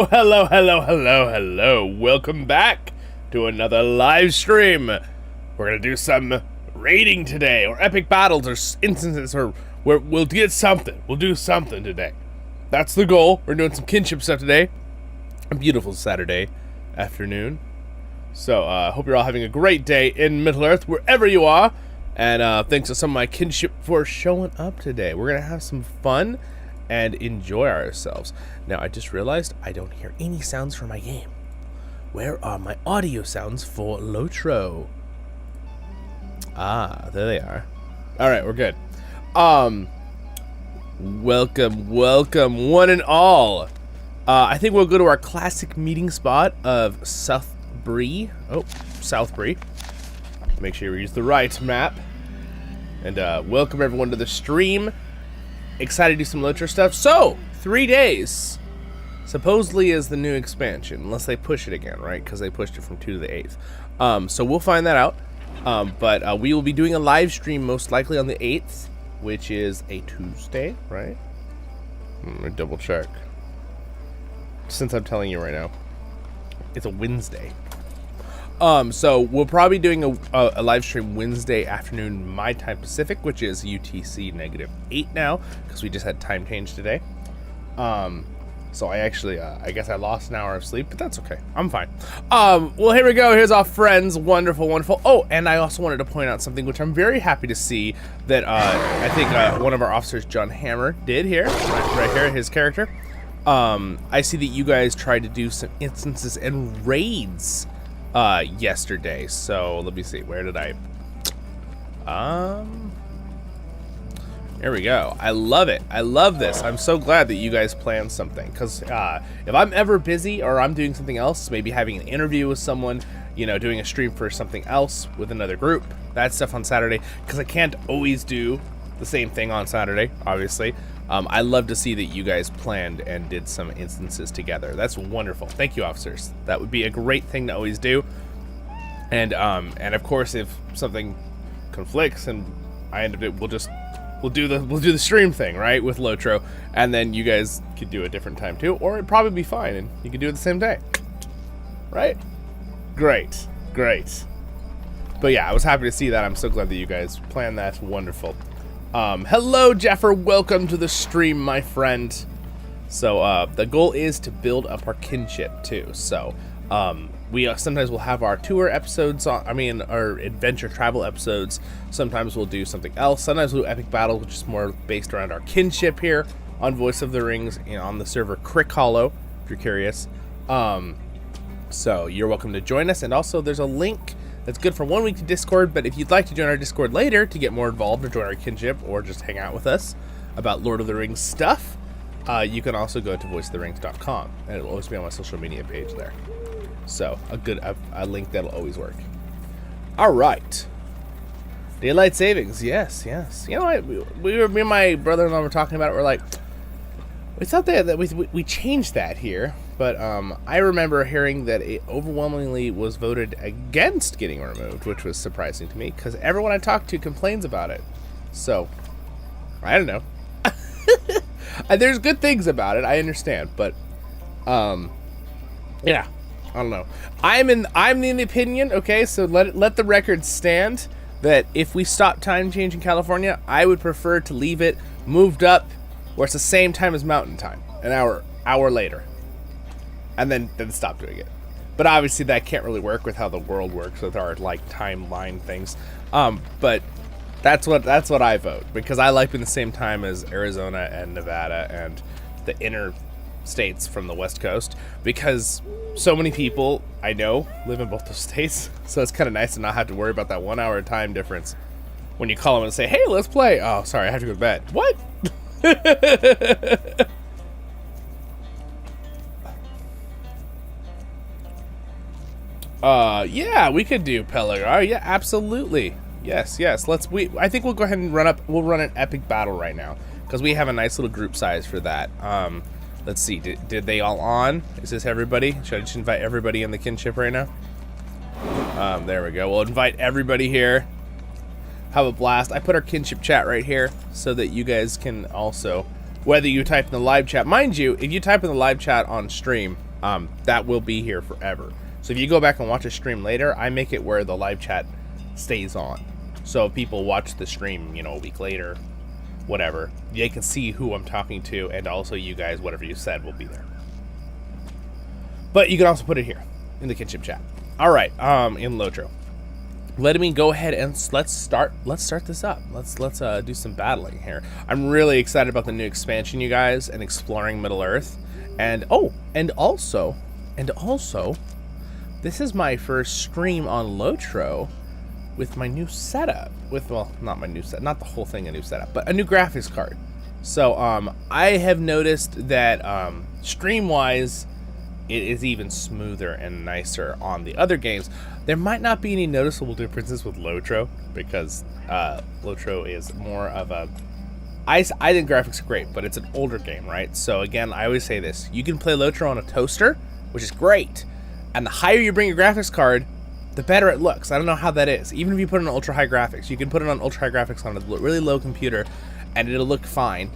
Hello, hello, hello, hello. Welcome back to another live stream. We're going to do some raiding today, or epic battles, or instances, or we'll get something. We'll do something today. That's the goal. We're doing some kinship stuff today. A beautiful Saturday afternoon. So, hope you're all having a great day in Middle-earth, wherever you are. And thanks to some of my kinship for showing up today. We're going to have some fun and enjoy ourselves. Now, I just realized I don't hear any sounds from my game. Where are my audio sounds for LOTRO? Ah, there they are. Alright, we're good. Welcome, one and all. I think we'll go to our classic meeting spot of South Bree. Oh, South Bree. Make sure you use the right map. And welcome everyone to the stream. Excited to do some LOTRO stuff. So, 3 days supposedly is the new expansion, unless they push it again, right? Because they pushed it from 2 to the 8th. So we'll find that out. But we will be doing a live stream most likely on the 8th, which is a Tuesday, right? Let me double check. Since I'm telling you right now, it's a Wednesday. So we'll probably be doing a live stream Wednesday afternoon, my time Pacific, which is UTC -8 now, because we just had time change today. So I actually, I guess I lost an hour of sleep, but that's okay. I'm fine. Well, here we go. Here's our friends. Wonderful, wonderful. Oh, and I also wanted to point out something, which I'm very happy to see that I think one of our officers, John Hammer, did here, right here, his character. I see that you guys tried to do some instances and raids yesterday. So let me see, where did I there we go. I love it. I love this. I'm so glad that you guys planned something, because if I'm ever busy or I'm doing something else, maybe having an interview with someone, you know, doing a stream for something else with another group, that stuff on Saturday, because I can't always do the same thing on Saturday, obviously. I love to see that you guys planned and did some instances together. That's wonderful. Thank you, officers. That would be a great thing to always do. And of course, if something conflicts and I end up, we'll do the stream thing, right, with LOTRO, and then you guys could do a different time too, or it'd probably be fine, and you could do it the same day, right? Great. But yeah, I was happy to see that. I'm so glad that you guys planned that. Wonderful. Hello, Jeffer. Welcome to the stream, my friend. So, the goal is to build up our kinship, too. So, we sometimes will have our tour episodes, our adventure travel episodes. Sometimes we'll do something else. Sometimes we'll do epic battle, which is more based around our kinship here on Voice of the Rings, you know, on the server CrickHollow, if you're curious. So, you're welcome to join us. And also, there's a link that's good for 1 week to Discord, but if you'd like to join our Discord later to get more involved or join our kinship or just hang out with us about Lord of the Rings stuff, you can also go to voiceoftherings.com, and it'll always be on my social media page there. So, a link that'll always work. All right. Daylight savings, yes. You know what? Me and my brother-in-law were talking about it. We're like, we thought that we changed that here. But I remember hearing that it overwhelmingly was voted against getting removed, which was surprising to me, because everyone I talk to complains about it. So, I don't know. There's good things about it, I understand, but yeah, I don't know. I'm in the opinion, okay, so let the record stand that if we stop time change in California, I would prefer to leave it moved up where it's the same time as Mountain Time, an hour later. And then stop doing it. But obviously that can't really work with how the world works with our like timeline things. But that's what I vote, because I like being the same time as Arizona and Nevada and the inner states from the West Coast, because so many people I know live in both those states. So it's kind of nice to not have to worry about that 1 hour time difference when you call them and say, "Hey, let's play." Oh, sorry, I have to go to bed. What? Yeah, we could do Pelagrar. Yeah, absolutely. Yes. I think we'll go ahead and we'll run an epic battle right now, because we have a nice little group size for that. Let's see, did they all on? Is this everybody? Should I just invite everybody in the kinship right now? There we go. We'll invite everybody here. Have a blast. I put our kinship chat right here so that you guys can also, whether you type in the live chat, mind you, if you type in the live chat on stream, that will be here forever. So if you go back and watch a stream later, I make it where the live chat stays on. So if people watch the stream, you know, a week later, whatever, they can see who I'm talking to, and also you guys, whatever you said will be there. But you can also put it here in the Kinship chat. All right, in LOTRO. Let me go ahead and let's start this up. Let's do some battling here. I'm really excited about the new expansion, you guys, and exploring Middle Earth. And also, this is my first stream on LOTRO with my new setup. Well, not my new set, not the whole thing a new setup, but a new graphics card. So I have noticed that stream-wise, it is even smoother and nicer on the other games. There might not be any noticeable differences with LOTRO, because LOTRO is more of a... I think graphics are great, but it's an older game, right? So again, I always say this. You can play LOTRO on a toaster, which is great. And the higher you bring your graphics card, the better it looks. I don't know how that is. Even if you put it on ultra high graphics, you can put it on ultra high graphics on a really low computer, and it'll look fine.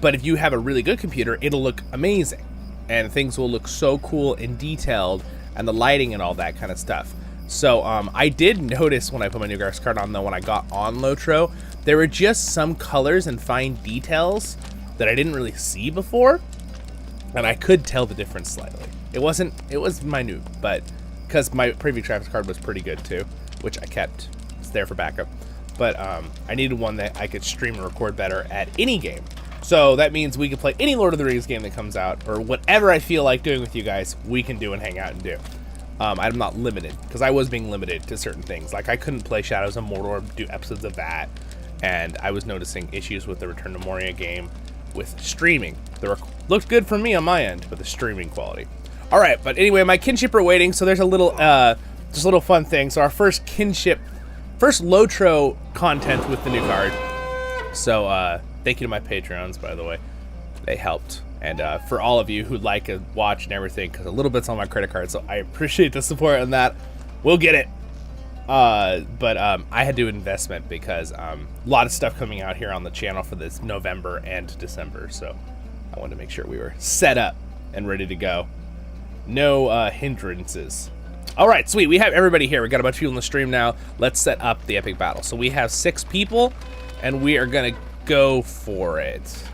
But if you have a really good computer, it'll look amazing. And things will look so cool and detailed, and the lighting and all that kind of stuff. So I did notice when I put my new graphics card on, though, when I got on LOTRO, there were just some colors and fine details that I didn't really see before, and I could tell the difference slightly. It was minute, but because my previous graphics card was pretty good too, which I kept. It's there for backup. But I needed one that I could stream and record better at any game. So that means we can play any Lord of the Rings game that comes out, or whatever I feel like doing with you guys, we can do and hang out and do. I'm not limited, because I was being limited to certain things. Like I couldn't play Shadows of Mordor, do episodes of that, and I was noticing issues with the Return to Moria game with streaming. Looked good for me on my end, but the streaming quality. All right, but anyway, my kinship are waiting, so there's a little, just a little fun thing. So our first LOTRO content with the new card. So thank you to my Patreons, by the way. They helped. And for all of you who like a watch and everything, because a little bit's on my credit card, so I appreciate the support on that. We'll get it. But I had to do an investment because a lot of stuff coming out here on the channel for this November and December. So I wanted to make sure we were set up and ready to go. No hindrances. All right, sweet. We have everybody here. We got a bunch of people in the stream now. Let's set up the epic battle. So we have 6 people, and we are gonna go for it.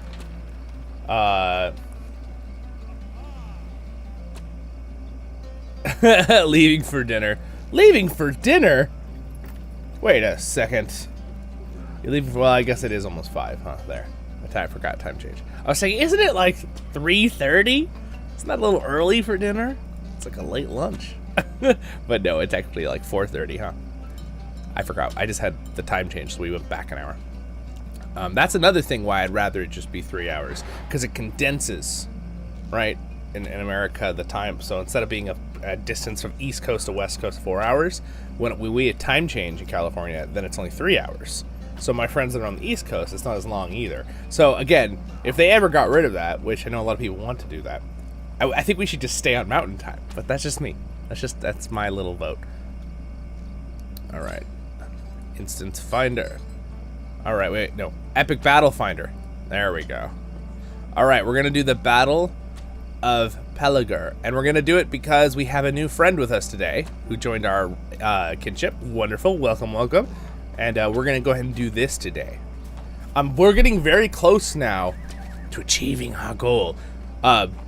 Leaving for dinner. Leaving for dinner? Wait a second. You're leaving for, well, I guess it is almost 5, huh? There. I forgot time change. I was saying, isn't it like 3:30? Isn't that a little early for dinner? It's like a late lunch. But no, it's actually like 4:30, huh? I forgot. I just had the time change, so we went back an hour. That's another thing why I'd rather it just be 3 hours, because it condenses, right, in America, the time. So instead of being a distance from East Coast to West Coast 4 hours, when we had time change in California, then it's only 3 hours. So my friends that are on the East Coast, it's not as long either. So again, if they ever got rid of that, which I know a lot of people want to do that, I think we should just stay on mountain time. But that's just me. That's my little vote. All right. Instance Finder. All right, wait, no. Epic Battle Finder. There we go. All right, we're going to do the Battle of Pelagur. And we're going to do it because we have a new friend with us today who joined our kinship. Wonderful. Welcome, welcome. And we're going to go ahead and do this today. We're getting very close now to achieving our goal.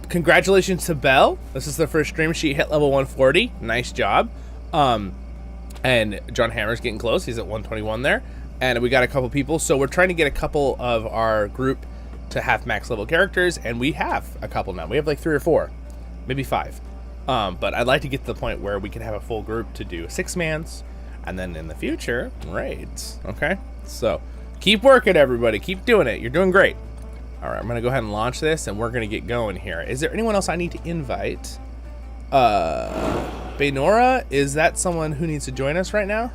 Congratulations to Belle. This is the first stream. She hit level 140. Nice job. And John Hammer's getting close. He's at 121 there. And we got a couple people, so we're trying to get a couple of our group to have max level characters, and we have a couple now. We have like 3 or 4, maybe 5. But I'd like to get to the point where we can have a full group to do 6-mans, and then in the future, raids. Okay? So keep working, everybody. Keep doing it. You're doing great. All right, I'm going to go ahead and launch this, and we're going to get going here. Is there anyone else I need to invite? Baynora, is that someone who needs to join us right now?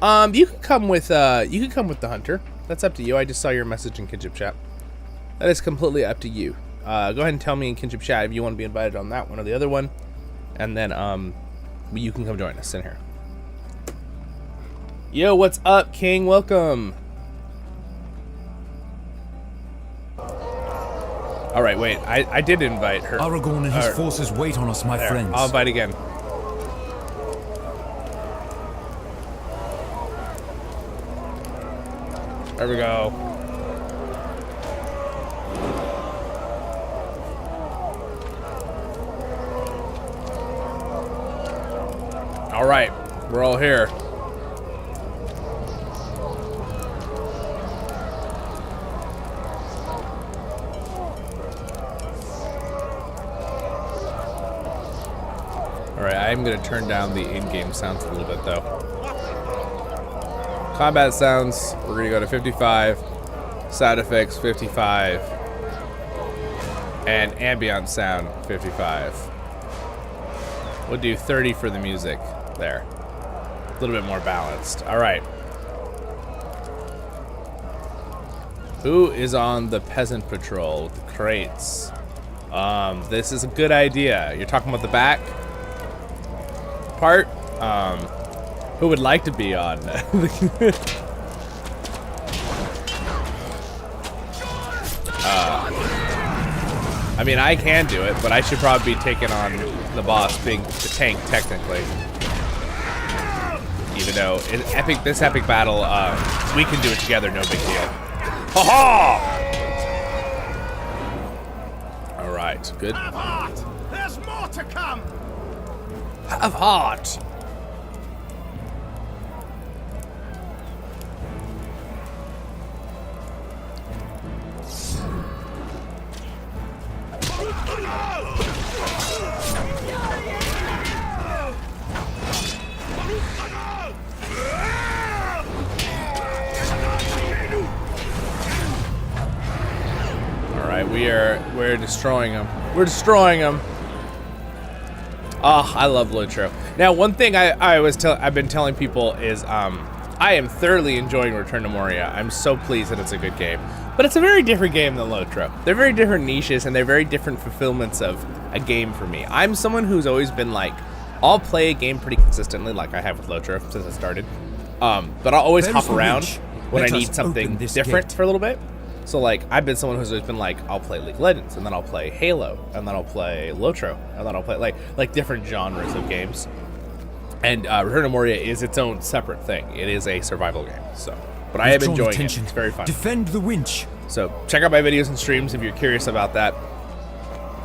You can come with the hunter. That's up to you. I just saw your message in Kinship chat. That is completely up to you. Go ahead and tell me in Kinship chat if you want to be invited on that one or the other one, and then you can come join us in here. Yo, what's up, King? Welcome. All right, wait. I did invite her. Aragorn and his forces wait on us, my friends. I'll invite again. There we go. All right, we're all here. All right, I'm gonna turn down the in-game sounds a little bit though. Combat sounds, we're gonna go to 55. Sound effects, 55. And ambient sound, 55. We'll do 30 for the music. There. A little bit more balanced. All right. Who is on the peasant patrol with the crates? This is a good idea. You're talking about the back part? Who would like to be on? I mean, I can do it, but I should probably be taking on the boss, being the tank, technically. Even though this epic battle, we can do it together, no big deal. Ha-ha! All right, good. Have heart! There's more to come! Have heart! We're destroying them. We're destroying them. Oh, I love LOTRO. Now, one thing I've been telling people is I am thoroughly enjoying Return to Moria. I'm so pleased that it's a good game. But it's a very different game than LOTRO. They're very different niches and they're very different fulfillments of a game for me. I'm someone who's always been like, I'll play a game pretty consistently like I have with LOTRO since I started. But I'll always hop around when I need something different for a little bit. So like, I've been someone who's always been like, I'll play League of Legends, and then I'll play Halo, and then I'll play LOTRO, and then I'll play like different genres of games. And Return to Moria is its own separate thing. It is a survival game. So, but I am enjoying it. It's very fun. Defend the winch. So check out my videos and streams if you're curious about that.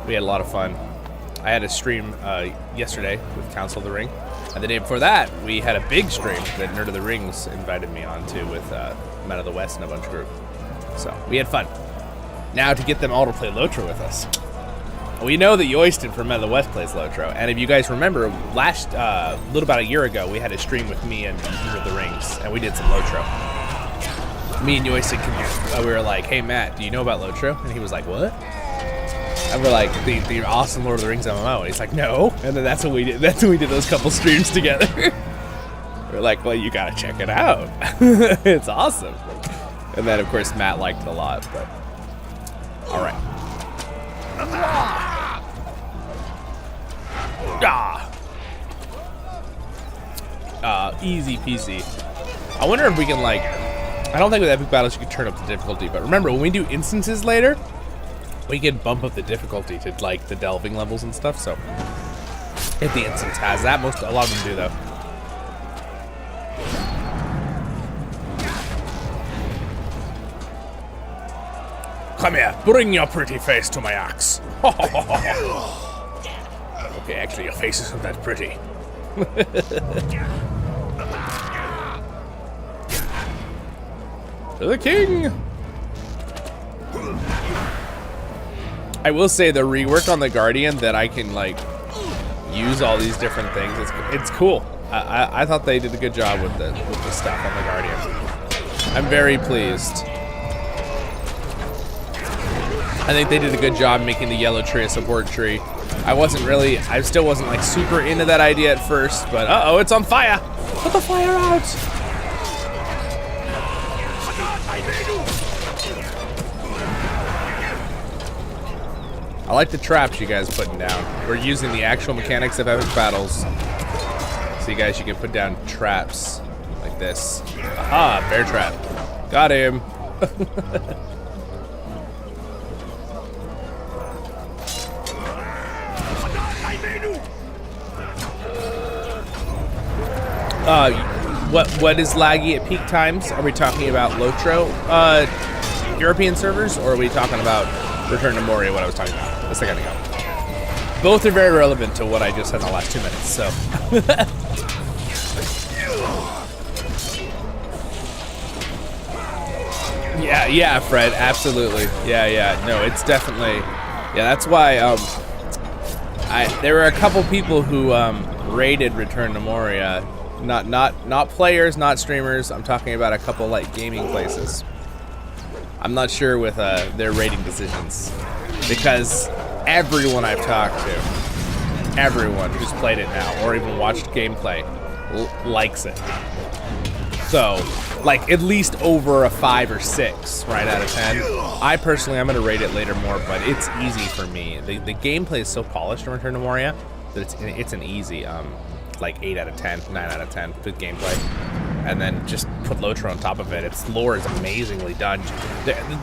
We had a lot of fun. I had a stream yesterday with Council of the Ring, and the day before that, we had a big stream that Nerd of the Rings invited me on to with Men of the West and a bunch of group. So we had fun. Now to get them all to play LOTRO with us. We know that Yoyston from Men of the West plays LOTRO, and if you guys remember, last little about a year ago, we had a stream with me and Nerd of the Rings, and we did some LOTRO. Me and Yoyston, we were like, "Hey Matt, do you know about LOTRO?" And he was like, "What?" And we're like, the awesome Lord of the Rings MMO. And he's like, "No." And then that's when we did. That's when we did those couple streams together. We're like, "Well, you gotta check it out. It's awesome." And then, of course, Matt liked it a lot, but... All right. Easy peasy. I wonder if we can, like... I don't think with epic battles you can turn up the difficulty, but remember, when we do instances later, we can bump up the difficulty to, like, the delving levels and stuff, so... If the instance has that, a lot of them do, though. Come here, bring your pretty face to my axe. Okay, actually, your face isn't that pretty. To the king! I will say the rework on the Guardian that I can, like, use all these different things, it's cool. I thought they did a good job with the stuff on the Guardian. I'm very pleased. I think they did a good job making the yellow tree a support tree. I still wasn't like super into that idea at first, but uh-oh, it's on fire! Put the fire out! I like the traps you guys putting down. We're using the actual mechanics of epic battles. So you guys, you can put down traps like this. Aha, bear trap. Got him. What is laggy at peak times? Are we talking about LOTRO European servers, or are we talking about Return to Moria, what I was talking about a second ago? Both are very relevant to what I just said in the last 2 minutes, so. Yeah, Fred, absolutely. Yeah, no, it's definitely, yeah, that's why, there were a couple people who, raided Return to Moria. Not players, not streamers. I'm talking about a couple like gaming places. I'm not sure with their rating decisions, because everyone I've talked to, everyone who's played it now or even watched gameplay likes it. So, like at least over a 5 or 6, right, out of 10. I personally, I'm gonna rate it later more, but it's easy for me. The gameplay is so polished in Return to Moria that it's an easy like 8 out of 10, 9 out of 10 with gameplay. And then just put LOTRO on top of it. Its lore is amazingly done.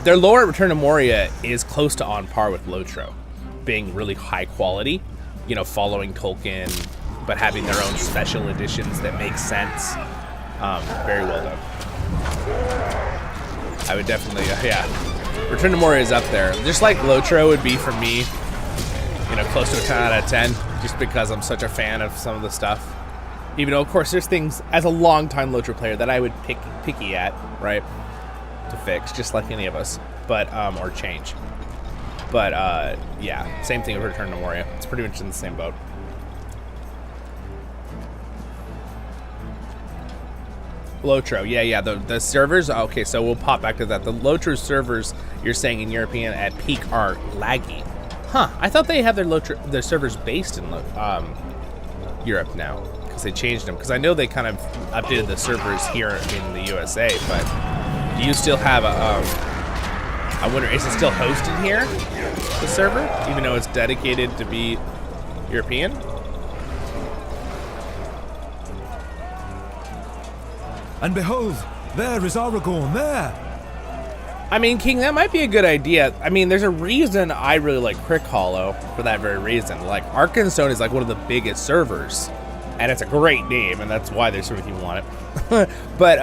Their lore at Return to Moria is close to on par with LOTRO, being really high quality, you know, following Tolkien, but having their own special editions that make sense. Very well done. I would definitely, yeah. Return to Moria is up there. Just like LOTRO would be for me, you know, close to a 10 out of 10, just because I'm such a fan of some of the stuff. Even though, of course, there's things, as a long-time LOTRO player, that I would picky at, right, to fix, just like any of us, but, or change. But, yeah, same thing with Return to Moria. It's pretty much in the same boat. LOTRO, yeah, the servers, okay, so we'll pop back to that. The LOTRO servers, you're saying in European at peak are laggy. Huh, I thought they have their servers based in Europe now, because they changed them. Because I know they kind of updated the servers here in the USA, but do you still have a, I wonder, is it still hosted here, the server, even though it's dedicated to be European? And behold, there is Aragorn, there! I mean, King, that might be a good idea. I mean, there's a reason I really like CrickHollow for that very reason. Like, Arkenstone is like one of the biggest servers, and it's a great name, and that's why there's so many people want it. But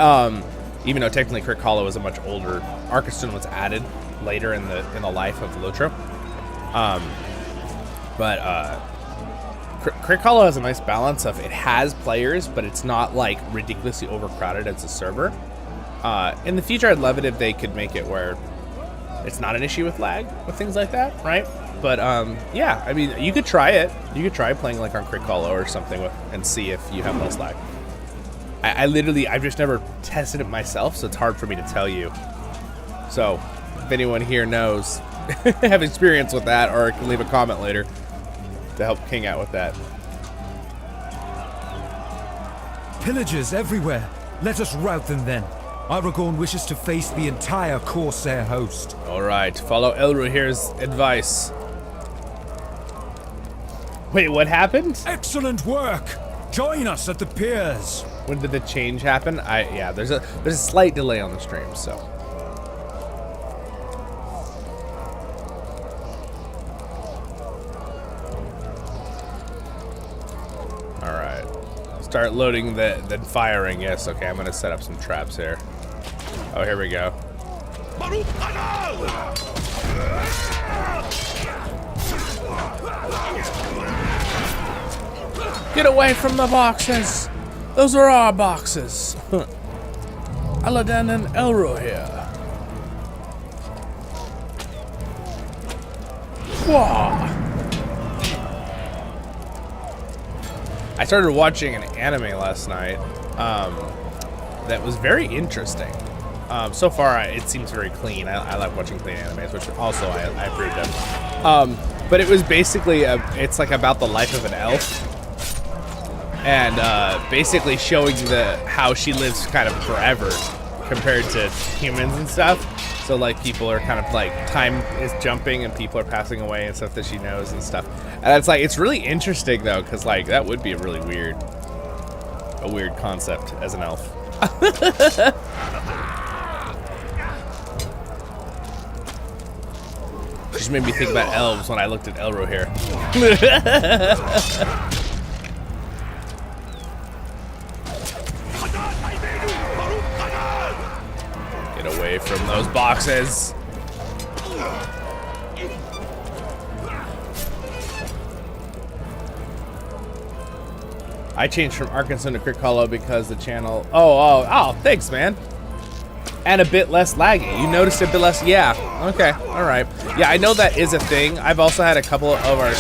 even though technically CrickHollow is a much older, Arkenstone was added later in the life of LOTRO. CrickHollow has a nice balance of, it has players, but it's not like ridiculously overcrowded as a server. In the future, I'd love it if they could make it where it's not an issue with lag, with things like that, right? But yeah, I mean, you could try it. You could try playing like on CrickHollow or something and see if you have less lag. I've just never tested it myself, so it's hard for me to tell you. So if anyone here knows, have experience with that, or can leave a comment later to help King out with that. Pillagers everywhere. Let us rout them then. Aragorn wishes to face the entire Corsair host. Alright, follow Elrohir's advice. Wait, what happened? Excellent work! Join us at the piers. When did the change happen? Yeah, there's a slight delay on the stream, so. Alright. Start loading then firing. Yes, okay, I'm gonna set up some traps here. Oh, here we go. Get away from the boxes! Those are our boxes! Aladdin and Elrohir. Whoa! I started watching an anime last night that was very interesting. So far, it seems very clean. I like watching clean animes, which also I approved of. But it was basically, it's like about the life of an elf. And basically showing how she lives kind of forever compared to humans and stuff. So like people are kind of like, time is jumping and people are passing away and stuff that she knows and stuff. And it's like, it's really interesting though, because like that would be a really weird concept as an elf. just made me think about elves when I looked at Elro here. Get away from those boxes. I changed from Arkansas to CrickHollow because the channel. Oh, thanks, man. And a bit less laggy. You noticed a bit less. Yeah. Okay. All right. Yeah, I know that is a thing. I've also had a couple of our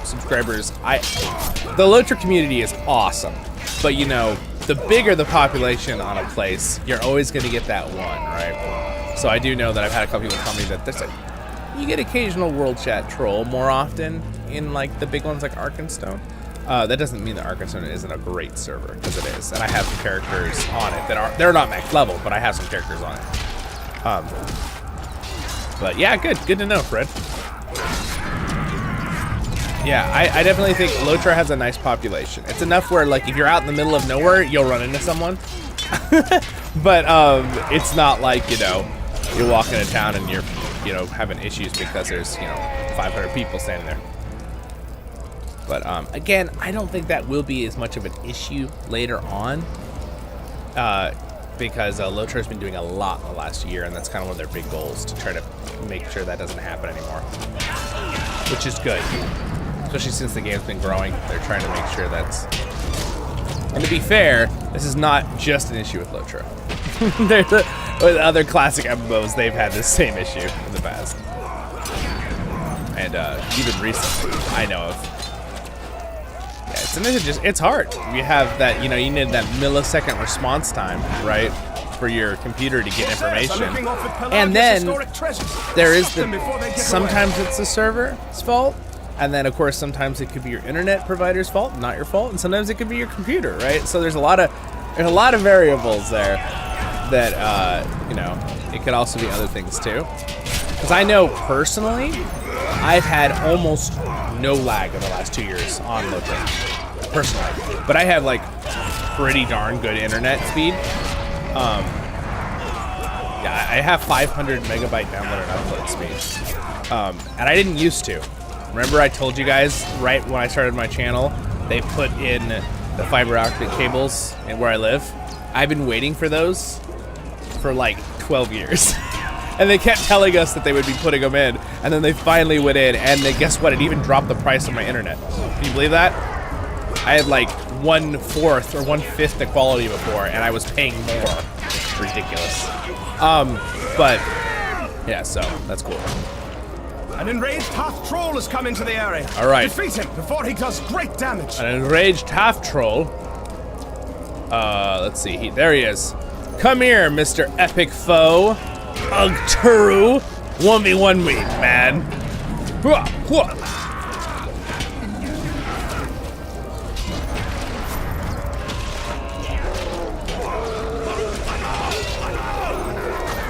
subscribers. The LOTRO community is awesome, but you know, the bigger the population on a place, you're always going to get that one, right? So I do know that I've had a couple people tell me that you get occasional world chat troll more often in like the big ones like Arkenstone. That doesn't mean that Arkansas isn't a great server, because it is, and I have some characters on it that they're not max level, but I have some characters on it. But yeah, good to know, Fred. Yeah, I definitely think LOTRO has a nice population. It's enough where like if you're out in the middle of nowhere, you'll run into someone. But it's not like, you know, you're walking into town and you're, you know, having issues because there's, you know, 500 people standing there. But again, I don't think that will be as much of an issue later on, because LOTRO has been doing a lot in the last year, and that's kind of one of their big goals, to try to make sure that doesn't happen anymore, which is good, especially since the game's been growing. They're trying to make sure that's. And to be fair, this is not just an issue with LOTRO. With other classic MMOs, they've had this same issue in the past, and even recently, I know of. It's hard. You have that, you know, you need that millisecond response time, right, for your computer to get information. And then there is sometimes it's the server's fault, and then of course sometimes it could be your internet provider's fault, not your fault, and sometimes it could be your computer, right? So there's a lot of variables there that you know, it could also be other things too. Because I know personally, I've had almost no lag in the last 2 years on LOTRO, personally. But I have like pretty darn good internet speed. Yeah, I have 500 megabyte download and upload speed. And I didn't used to. Remember I told you guys right when I started my channel, they put in the fiber optic cables in where I live. I've been waiting for those for like 12 years. And they kept telling us that they would be putting them in, and then they finally went in, and then guess what? It even dropped the price of my internet. Can you believe that? I had like 1/4 or 1/5 the quality before, and I was paying more. Ridiculous. But yeah, so that's cool. An enraged half troll has come into the area. All right. Defeat him before he does great damage. An enraged half troll. Let's see. There he is. Come here, Mr. Epic Foe. Ugturu, 1v1 me, man.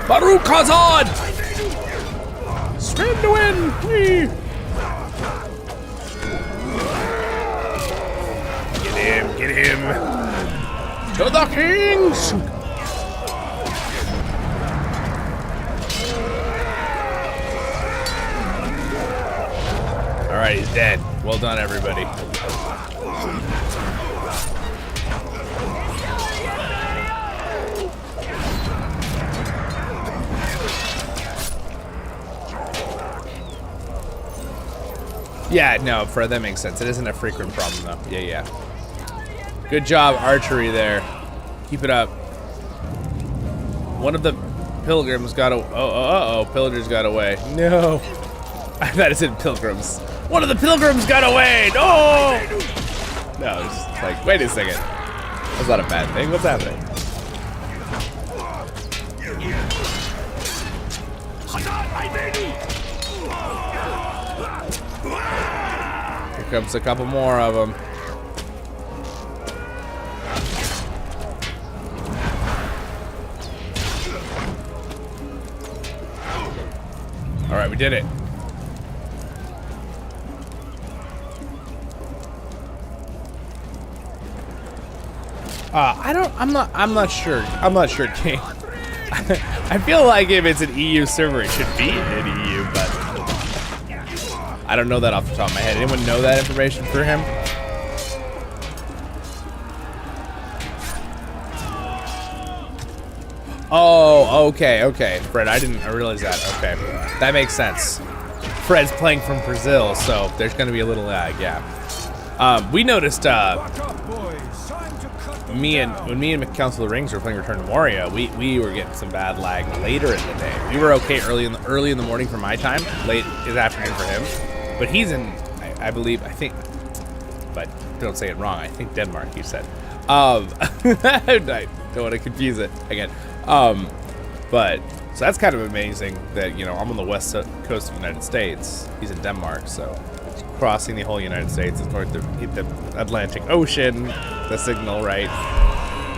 Baruch Hazard! Swim to win! Whee! Get him! To the kings! All right, he's dead. Well done, everybody. Yeah, no, Fred, that makes sense. It isn't a frequent problem, though. Yeah. Good job, archery there. Keep it up. One of the pilgrims got away. Uh-oh, pillagers got away. No. I thought it said pilgrims. One of the pilgrims got away! No! No, it's just like, wait a second. That's not a bad thing. What's happening? Here comes a couple more of them. All right, we did it. I'm not sure. I'm not sure, King. I feel like if it's an EU server, it should be an EU, but I don't know that off the top of my head. Anyone know that information for him? Oh, okay. Fred, I didn't realize that. Okay, that makes sense. Fred's playing from Brazil, so there's going to be a little lag, yeah. We noticed, when me and Council of the Rings were playing Return to Moria, we were getting some bad lag later in the day. We were okay early in the morning for my time, late in the afternoon for him. But he's in, I think, but don't say it wrong. I think Denmark, you said. I don't want to confuse it again. But so that's kind of amazing that, you know, I'm on the west coast of the United States. He's in Denmark, so crossing the whole United States is north of the Atlantic Ocean, the signal, right?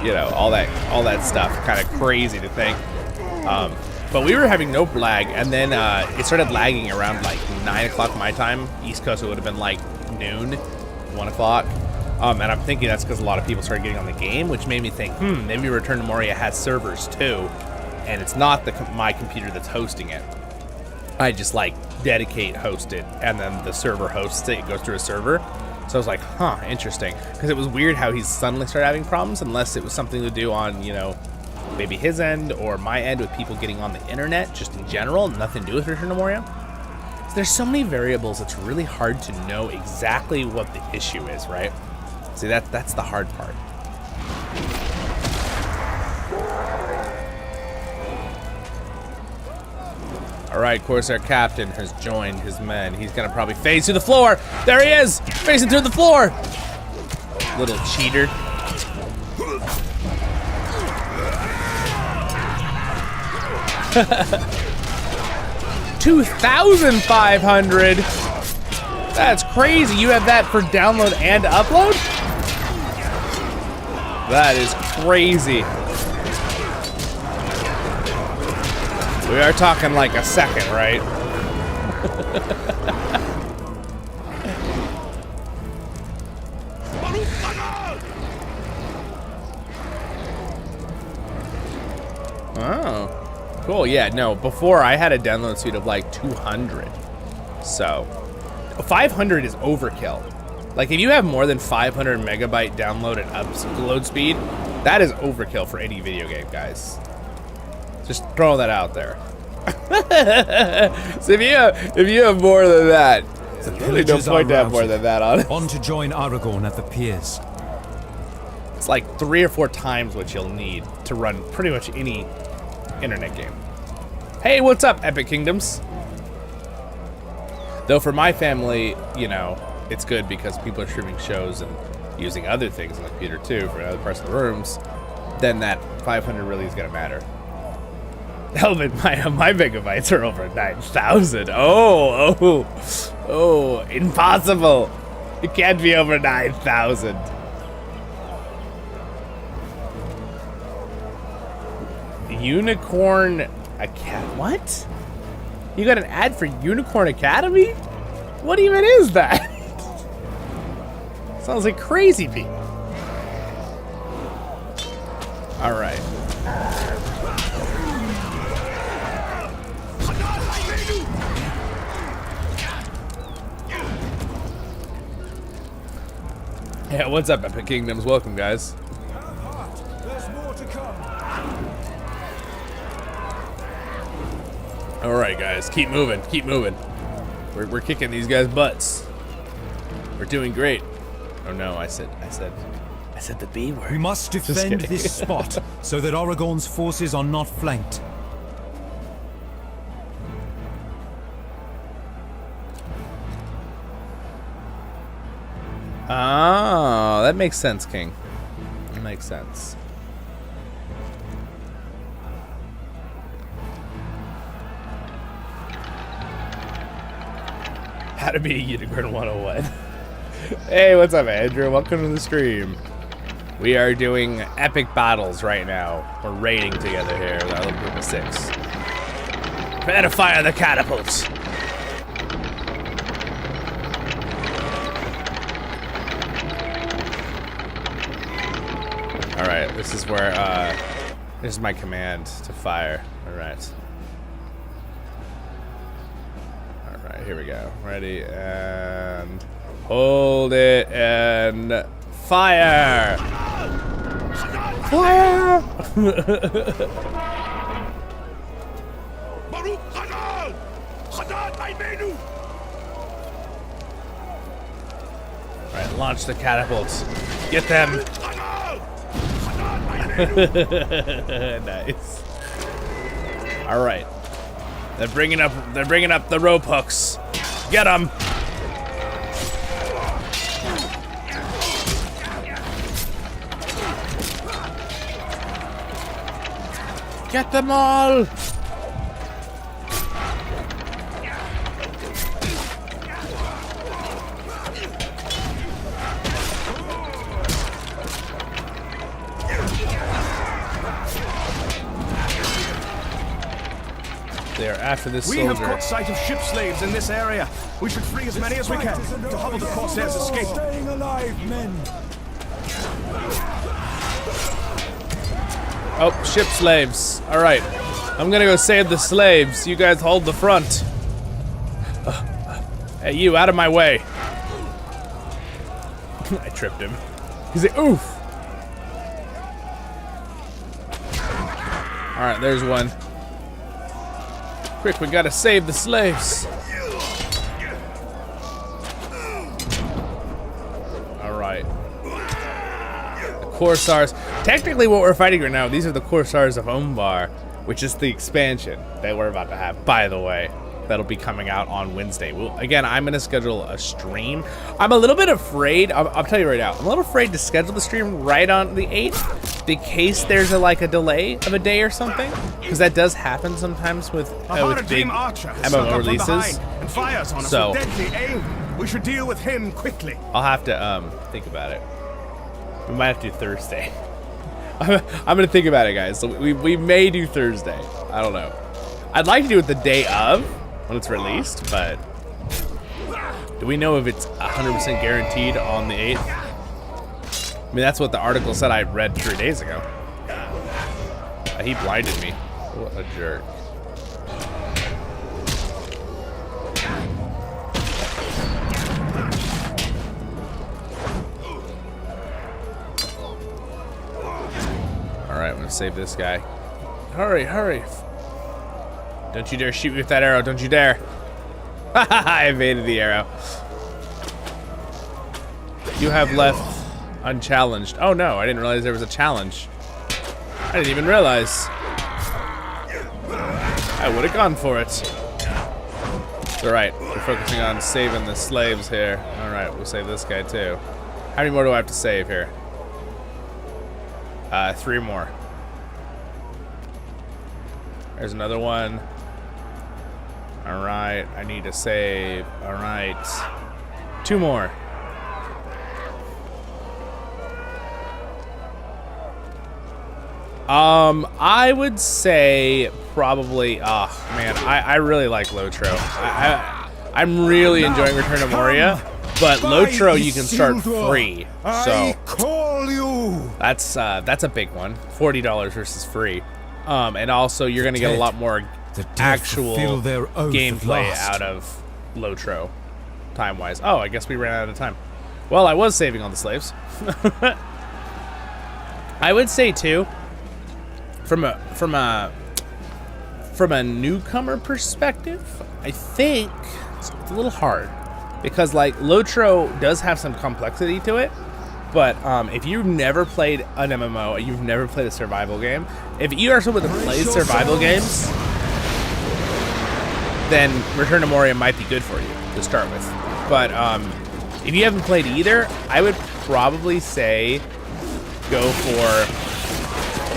You know, all that stuff. Kind of crazy to think. But we were having no lag, and then it started lagging around like 9 o'clock my time. East Coast, it would have been like noon, 1 o'clock. And I'm thinking that's because a lot of people started getting on the game, which made me think, maybe Return to Moria has servers too, and it's not my computer that's hosting it. I just like dedicate host it, and then the server hosts it. It goes through a server. So I was like, huh, interesting. Because it was weird how he suddenly started having problems, unless it was something to do on, you know, maybe his end or my end with people getting on the internet, just in general, nothing to do with Return to Moria. So there's so many variables, it's really hard to know exactly what the issue is, right? See, that's the hard part. All right, Corsair Captain has joined his men. He's gonna probably phase through the floor. There he is, phasing through the floor. Little cheater. $2,500. That's crazy. You have that for download and upload? That is crazy. We are talking like a second, right? Oh, cool. Yeah, no, before I had a download speed of like 200. So 500 is overkill. Like if you have more than 500 megabyte download and upload speed, that is overkill for any video game, guys. Just throw that out there. So if you have more than that, there's really no point to have more than that on it. On to join Aragorn at the piers. It's like 3 or 4 times what you'll need to run pretty much any internet game. Hey, what's up, Epic Kingdoms? Though for my family, you know, it's good because people are streaming shows and using other things on the computer too for other parts of the rooms. Then that 500 really is gonna matter. Oh, but my megabytes are over 9,000. Oh, impossible. It can't be over 9,000. Unicorn Academy? What? You got an ad for Unicorn Academy? What even is that? Sounds like crazy people. All right. Yeah, what's up, Epic Kingdoms? Welcome, guys. There's more to come. All right, guys, keep moving, keep moving. We're kicking these guys' butts. We're doing great. Oh no, I said the B word. We must defend this spot so that Aragorn's forces are not flanked. Oh, that makes sense, King. That makes sense. How to be a unicorn 101. Hey, what's up, Andrew? Welcome to the stream. We are doing epic battles right now. We're raiding together here with our little group of 6. Prepare to fire the catapults. All right, this is where, this is my command to fire. All right. All right, here we go. Ready, and hold it, and fire! Fire! Alright, launch the catapults. Get them! Nice. Alright. They're bringing up the rope hooks. Get them! Get them all! They are after this soldier. We have caught sight of ship slaves in this area. We should free as many as we can to hobble the Corsairs' escape. Staying alive, men. Oh, ship slaves. All right. I'm gonna go save the slaves. You guys hold the front. Hey, you, out of my way. I tripped him. He's like, oof. All right, there's one. Quick, we gotta save the slaves. Alright. The Corsairs. Technically what we're fighting right now, these are the Corsairs of Umbar, which is the expansion that we're about to have, by the way. That'll be coming out on Wednesday. Again, I'm gonna schedule a stream. I'm a little bit afraid, I'll tell you right now, I'm a little afraid to schedule the stream right on the 8th, in case there's a delay of a day or something, because that does happen sometimes with big MMO releases. And fires on us So with deadly aim. We should deal with him quickly. I'll have to think about it. We might have to do Thursday. I'm gonna think about it, guys. So we may do Thursday. I don't know. I'd like to do it the day of, when it's released, but do we know if it's 100% guaranteed on the 8th? I mean, that's what the article said I read 3 days ago. He blinded me. What a jerk. Alright, I'm gonna save this guy. Hurry, hurry. Don't you dare shoot me with that arrow, don't you dare. I evaded the arrow. You have left unchallenged. Oh no, I didn't realize there was a challenge. I didn't even realize. I would have gone for it. It's alright, we're focusing on saving the slaves here. Alright, we'll save this guy too. How many more do I have to save here? 3 more. There's another one. Alright, I need to save. Alright. 2 more. I would say probably, oh man, I really like LOTRO. I'm really enjoying Return to Moria, but LOTRO you can start free. So that's a big one. $40 versus free. And also you're gonna get a lot more actual gameplay out of LOTRO, time-wise. Oh, I guess we ran out of time. Well, I was saving on the slaves. I would say too, from a newcomer perspective, I think it's a little hard because like LOTRO does have some complexity to it. But if you've never played an MMO, you've never played a survival game, if you are someone that plays survival games, then Return to Moria might be good for you to start with. But if you haven't played either, I would probably say go for,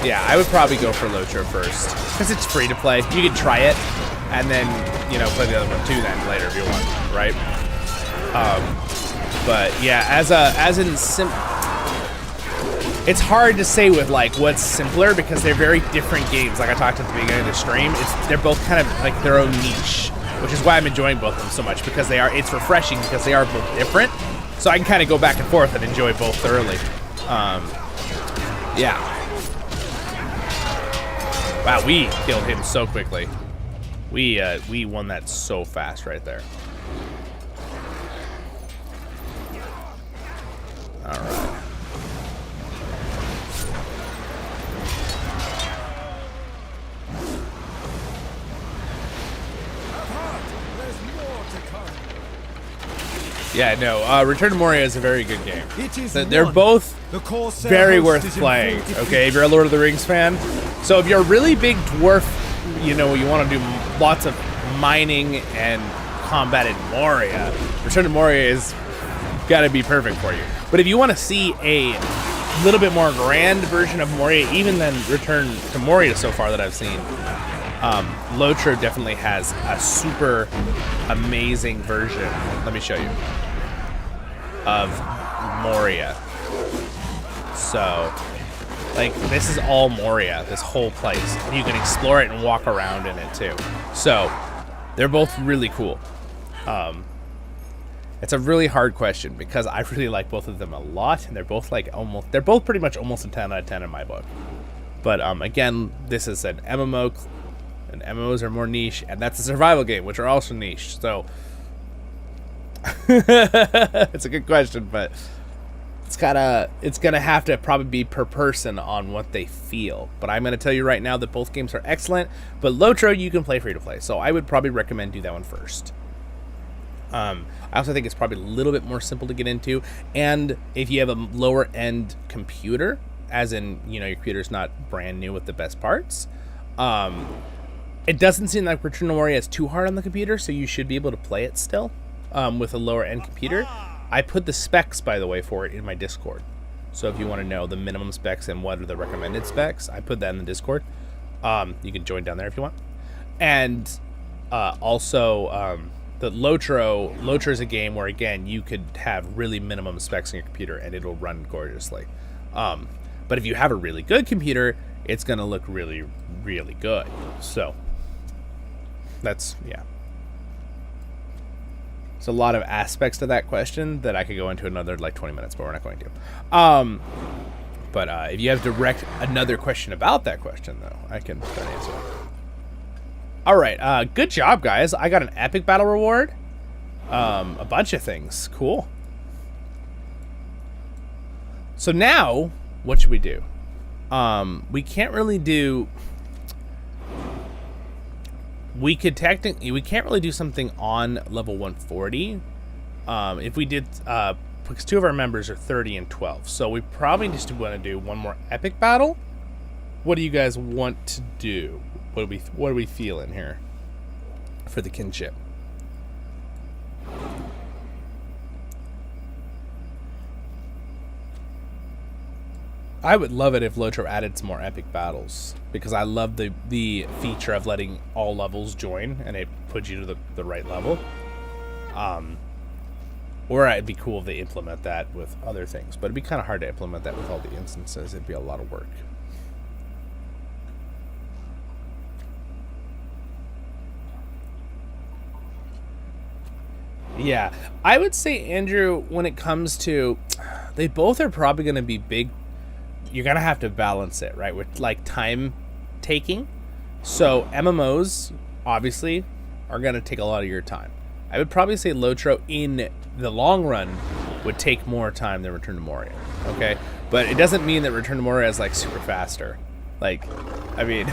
yeah, I would probably go for LOTRO first because it's free to play. You can try it and then, you know, play the other one too then later if you want, right? But yeah, it's hard to say with like what's simpler because they're very different games. Like I talked at the beginning of the stream, they're both kind of like their own niche, which is why I'm enjoying both of them so much because it's refreshing because they are both different. So I can kind of go back and forth and enjoy both thoroughly. Yeah. Wow, we killed him so quickly. We won that so fast right there. Yeah, no, Return to Moria is a very good game. It is They're won. both The Corsair very host worth is in playing, full defeat. okay, if you're a Lord of the Rings fan. So if you're a really big dwarf, you know, you want to do lots of mining and combat in Moria, Return to Moria is got to be perfect for you. But if you want to see a little bit more grand version of Moria, even than Return to Moria so far that I've seen, LOTRO definitely has a super amazing version. Let me show you. Of Moria. So, like, this is all Moria, this whole place. And you can explore it and walk around in it too. So, they're both really cool. It's a really hard question because I really like both of them a lot, and they're both like they're both pretty much almost a 10 out of 10 in my book. But again, this is an MMO, and MMOs are more niche, and that's a survival game, which are also niche. So it's a good question, but it's gonna have to probably be per person on what they feel. But I'm gonna tell you right now that both games are excellent. But LOTRO you can play free to play, so I would probably recommend do that one first. I also think it's probably a little bit more simple to get into, and if you have a lower end computer, as in, you know, your computer's not brand new with the best parts, it doesn't seem like Return to Moria is too hard on the computer, so you should be able to play it still with a lower end computer. I put the specs, by the way, for it in my Discord, so if you want to know the minimum specs and what are the recommended specs, I put that in the Discord. You can join down there if you want. And also the LOTRO is a game where, again, you could have really minimum specs on your computer and it'll run gorgeously. But if you have a really good computer, it's going to look really, really good. So that's, yeah. There's a lot of aspects to that question that I could go into another like 20 minutes, but we're not going to. But if you have another question about that question, though, I can start answering. All right, good job, guys. I got an epic battle reward, a bunch of things. Cool. So now, what should we do? We can't really do. We can't really do something on level 140. If we did, because 2 of our members are 30 and 12, so we probably just want to do one more epic battle. What do you guys want to do? What are we feeling here for the kinship? I would love it if LOTRO added some more epic battles, because I love the feature of letting all levels join and it puts you to the right level. Or it'd be cool if they implement that with other things, but it'd be kind of hard to implement that with all the instances. It'd be a lot of work. Yeah, I would say, Andrew, when it comes to, they both are probably going to be big. You're going to have to balance it, right, with like time taking. So MMOs obviously are going to take a lot of your time. I would probably say LOTRO in the long run would take more time than Return to Moria. Okay, but it doesn't mean that Return to Moria is like super faster. Like, I mean,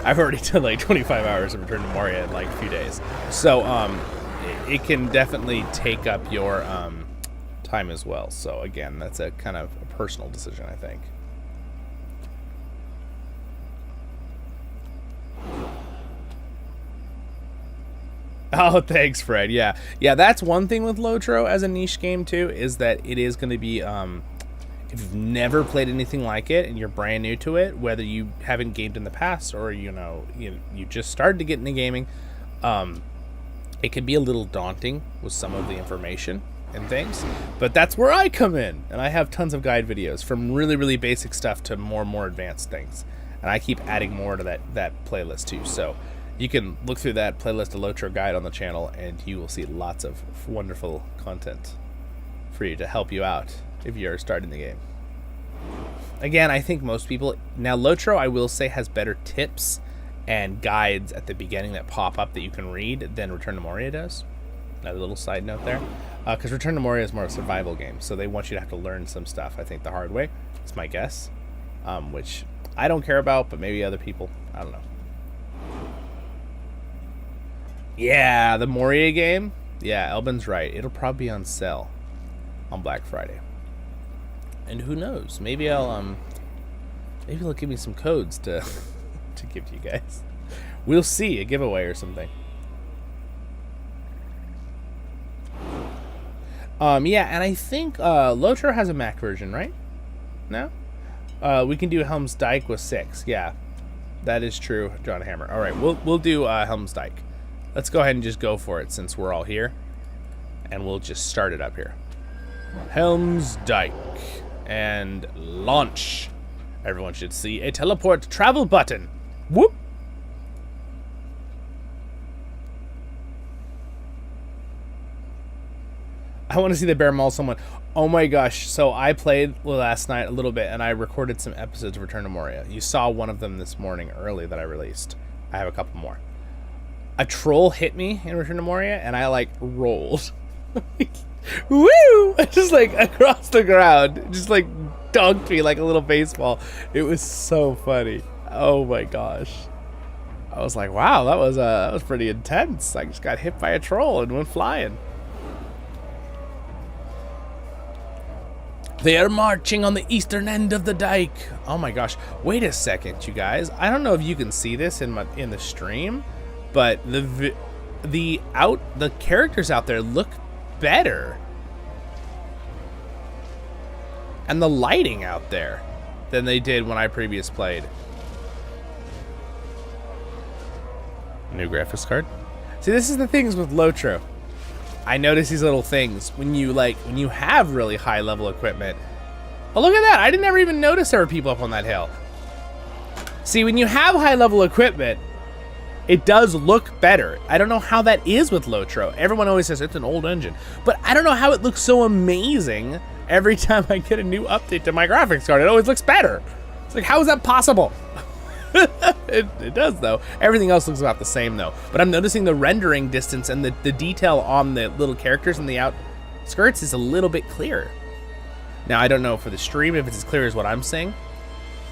I've already done like 25 hours of Return to Moria in like a few days. So it can definitely take up your time as well. So again, that's a kind of a personal decision, I think. Oh, thanks, Fred. Yeah, that's one thing with LOTRO as a niche game too, is that it is going to be, if you've never played anything like it and you're brand new to it, whether you haven't gamed in the past or you just started to get into gaming, it can be a little daunting with some of the information and things. But that's where I come in, and I have tons of guide videos from really, really basic stuff to more and more advanced things, and I keep adding more to that playlist too. So you can look through that playlist, the LOTRO guide on the channel, and you will see lots of wonderful content for you to help you out if you're starting the game. Again, I think most people, now LOTRO, I will say, has better tips and guides at the beginning that pop up that you can read than Return to Moria does. Another little side note there. Because Return to Moria is more a survival game, so they want you to have to learn some stuff, I think, the hard way. It's my guess. Which I don't care about, but maybe other people, I don't know. Yeah, the Moria game. Yeah, Elbin's right. It'll probably be on sale on Black Friday. And who knows? Maybe maybe they'll give me some codes to to give to you guys. We'll see, a giveaway or something. Yeah, and I think LOTRO has a Mac version, right? No? We can do Helm's Dyke with 6. Yeah, that is true, John Hammer. All right, we'll do Helm's Dyke. Let's go ahead and just go for it since we're all here, and we'll just start it up here. Helm's Dyke and launch. Everyone should see a teleport travel button. Whoop. I want to see the bear maul someone. Oh my gosh. So I played last night a little bit and I recorded some episodes of Return to Moria. You saw one of them this morning early that I released. I have a couple more. A troll hit me in Return to Moria and I like rolled. Woo! Just like across the ground. Just like dunked me like a little baseball. It was so funny. Oh my gosh. I was like, wow, that was pretty intense. I just got hit by a troll and went flying. They are marching on the eastern end of the dike. Oh my gosh. Wait a second, you guys. I don't know if you can see this in the stream, but the characters out there look better. And the lighting out there than they did when I previous played. New graphics card. See, this is the things with LOTRO. I notice these little things when you have really high level equipment. Oh, look at that. I never even notice there were people up on that hill. See, when you have high level equipment, it does look better. I don't know how that is with LOTRO. Everyone always says it's an old engine, but I don't know how it looks so amazing every time I get a new update to my graphics card. It always looks better. It's like, how is that possible? It does though. Everything else looks about the same though. But I'm noticing the rendering distance and the detail on the little characters in the outskirts is a little bit clearer. Now I don't know for the stream if it's as clear as what I'm saying,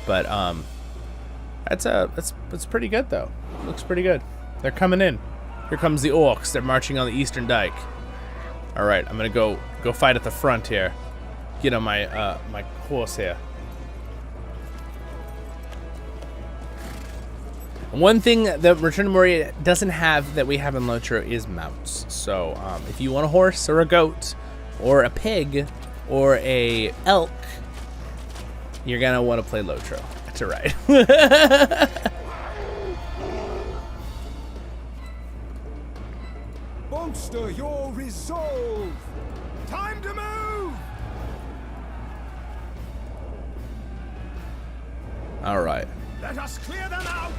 but that's pretty good though. Looks pretty good. They're coming in. Here comes the orcs. They're marching on the eastern dike. All right, I'm gonna go fight at the front here. Get on my my horse here. One thing that Return to Moria doesn't have that we have in LOTRO is mounts. So if you want a horse or a goat or a pig or a elk, you're gonna want to play LOTRO to ride. Bolster your resolve. Time to move! All right. Let us clear them out!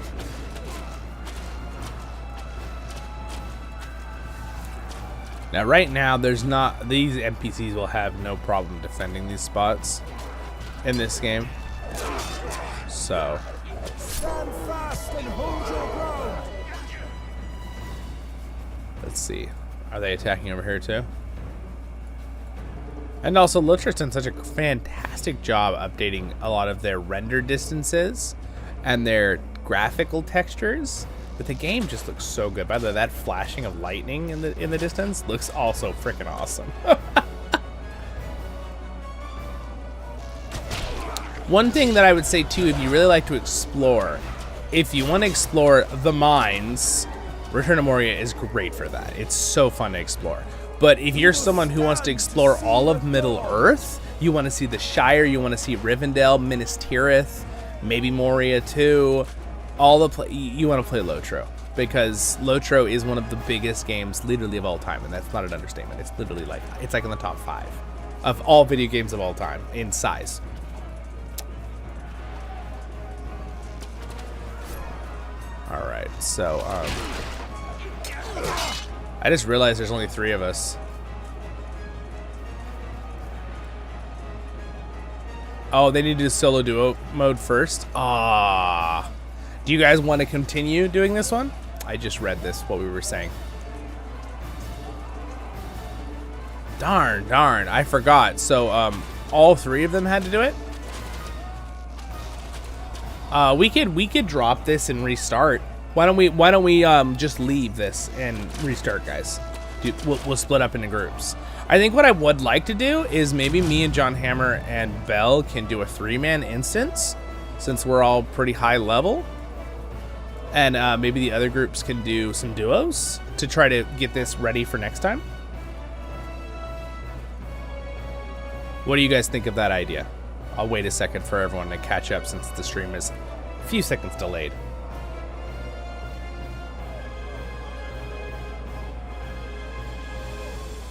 Now, right now, these NPCs will have no problem defending these spots in this game. So, Stand fast and hold your ground. let's see. Are they attacking over here too? And also, LOTRO's done such a fantastic job updating a lot of their render distances and their graphical textures. But the game just looks so good. By the way, that flashing of lightning in the distance looks also freaking awesome. One thing that I would say too, if you really like to explore, if you want to explore the mines, Return to Moria is great for that. It's so fun to explore. But if you're someone who wants to explore all of Middle Earth, you want to see the Shire, you want to see Rivendell, Minas Tirith, maybe Moria too. You want to play LOTRO, because LOTRO is one of the biggest games literally of all time, and that's not an understatement. It's literally like in the top 5 of all video games of all time in size. All right, so I just realized there's only 3 of us. Oh, they need to do solo duo mode first. Ah. Do you guys want to continue doing this one? I just read this, what we were saying. Darn, I forgot. So, all 3 of them had to do it? We could drop this and restart. Why don't we just leave this and restart, guys? we'll split up into groups. I think what I would like to do is maybe me and John Hammer and Bell can do a 3-man instance, since we're all pretty high level. And maybe the other groups can do some duos to try to get this ready for next time. What do you guys think of that idea? I'll wait a second for everyone to catch up since the stream is a few seconds delayed.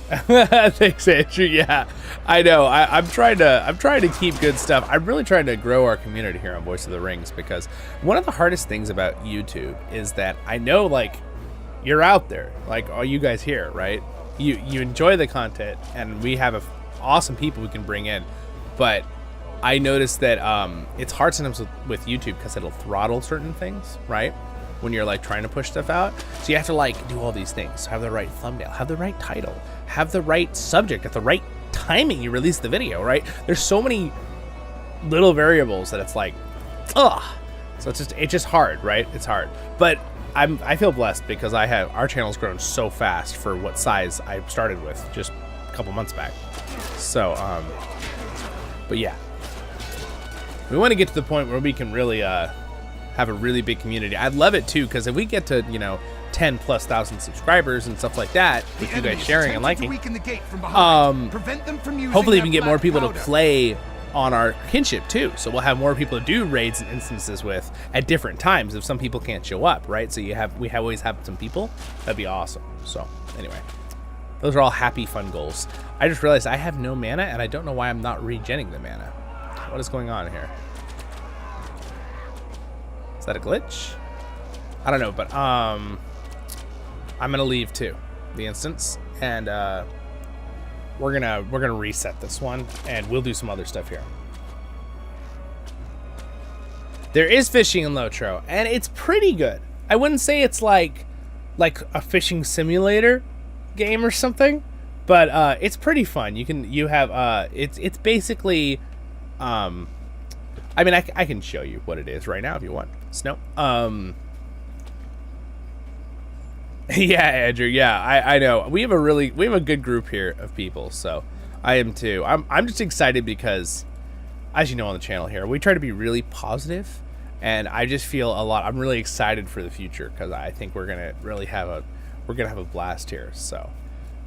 Thanks, Andrew. Yeah, I know. I'm trying to keep good stuff. I'm really trying to grow our community here on Voice of the Rings, because one of the hardest things about YouTube is that I know, like, you're out there, like all you guys here, right? You enjoy the content, and we have awesome people we can bring in, but I noticed that it's hard sometimes with YouTube because it'll throttle certain things, right? When you're like trying to push stuff out. So you have to like do all these things, have the right thumbnail, have the right title, have the right subject at the right timing you release the video, right? There's so many little variables that it's like, ugh. So it's just hard, right? It's hard. But I feel blessed because our channel's grown so fast for what size I started with just a couple months back. So, but yeah, we want to get to the point where we can really have a really big community. I'd love it too, because if we get to 10,000+ subscribers and stuff like that, with you guys sharing and liking, hopefully we can get more people to play on our kinship too. So we'll have more people to do raids and instances with at different times if some people can't show up, right? So we always have some people. That'd be awesome. So anyway, those are all happy, fun goals. I just realized I have no mana, and I don't know why I'm not regenning the mana. What is going on here? Is that a glitch? I don't know, but I'm gonna leave too, the instance, and we're gonna reset this one, and we'll do some other stuff here. There is fishing in LOTRO, and it's pretty good. I wouldn't say it's like a fishing simulator game or something, but it's pretty fun. It's basically I mean, I can show you what it is right now if you want. Snow. Yeah, Andrew. Yeah, I know. We have a good group here of people, so I am too. I'm just excited because, as you know on the channel here, we try to be really positive, and I just feel I'm really excited for the future because I think we're gonna really have a blast here. So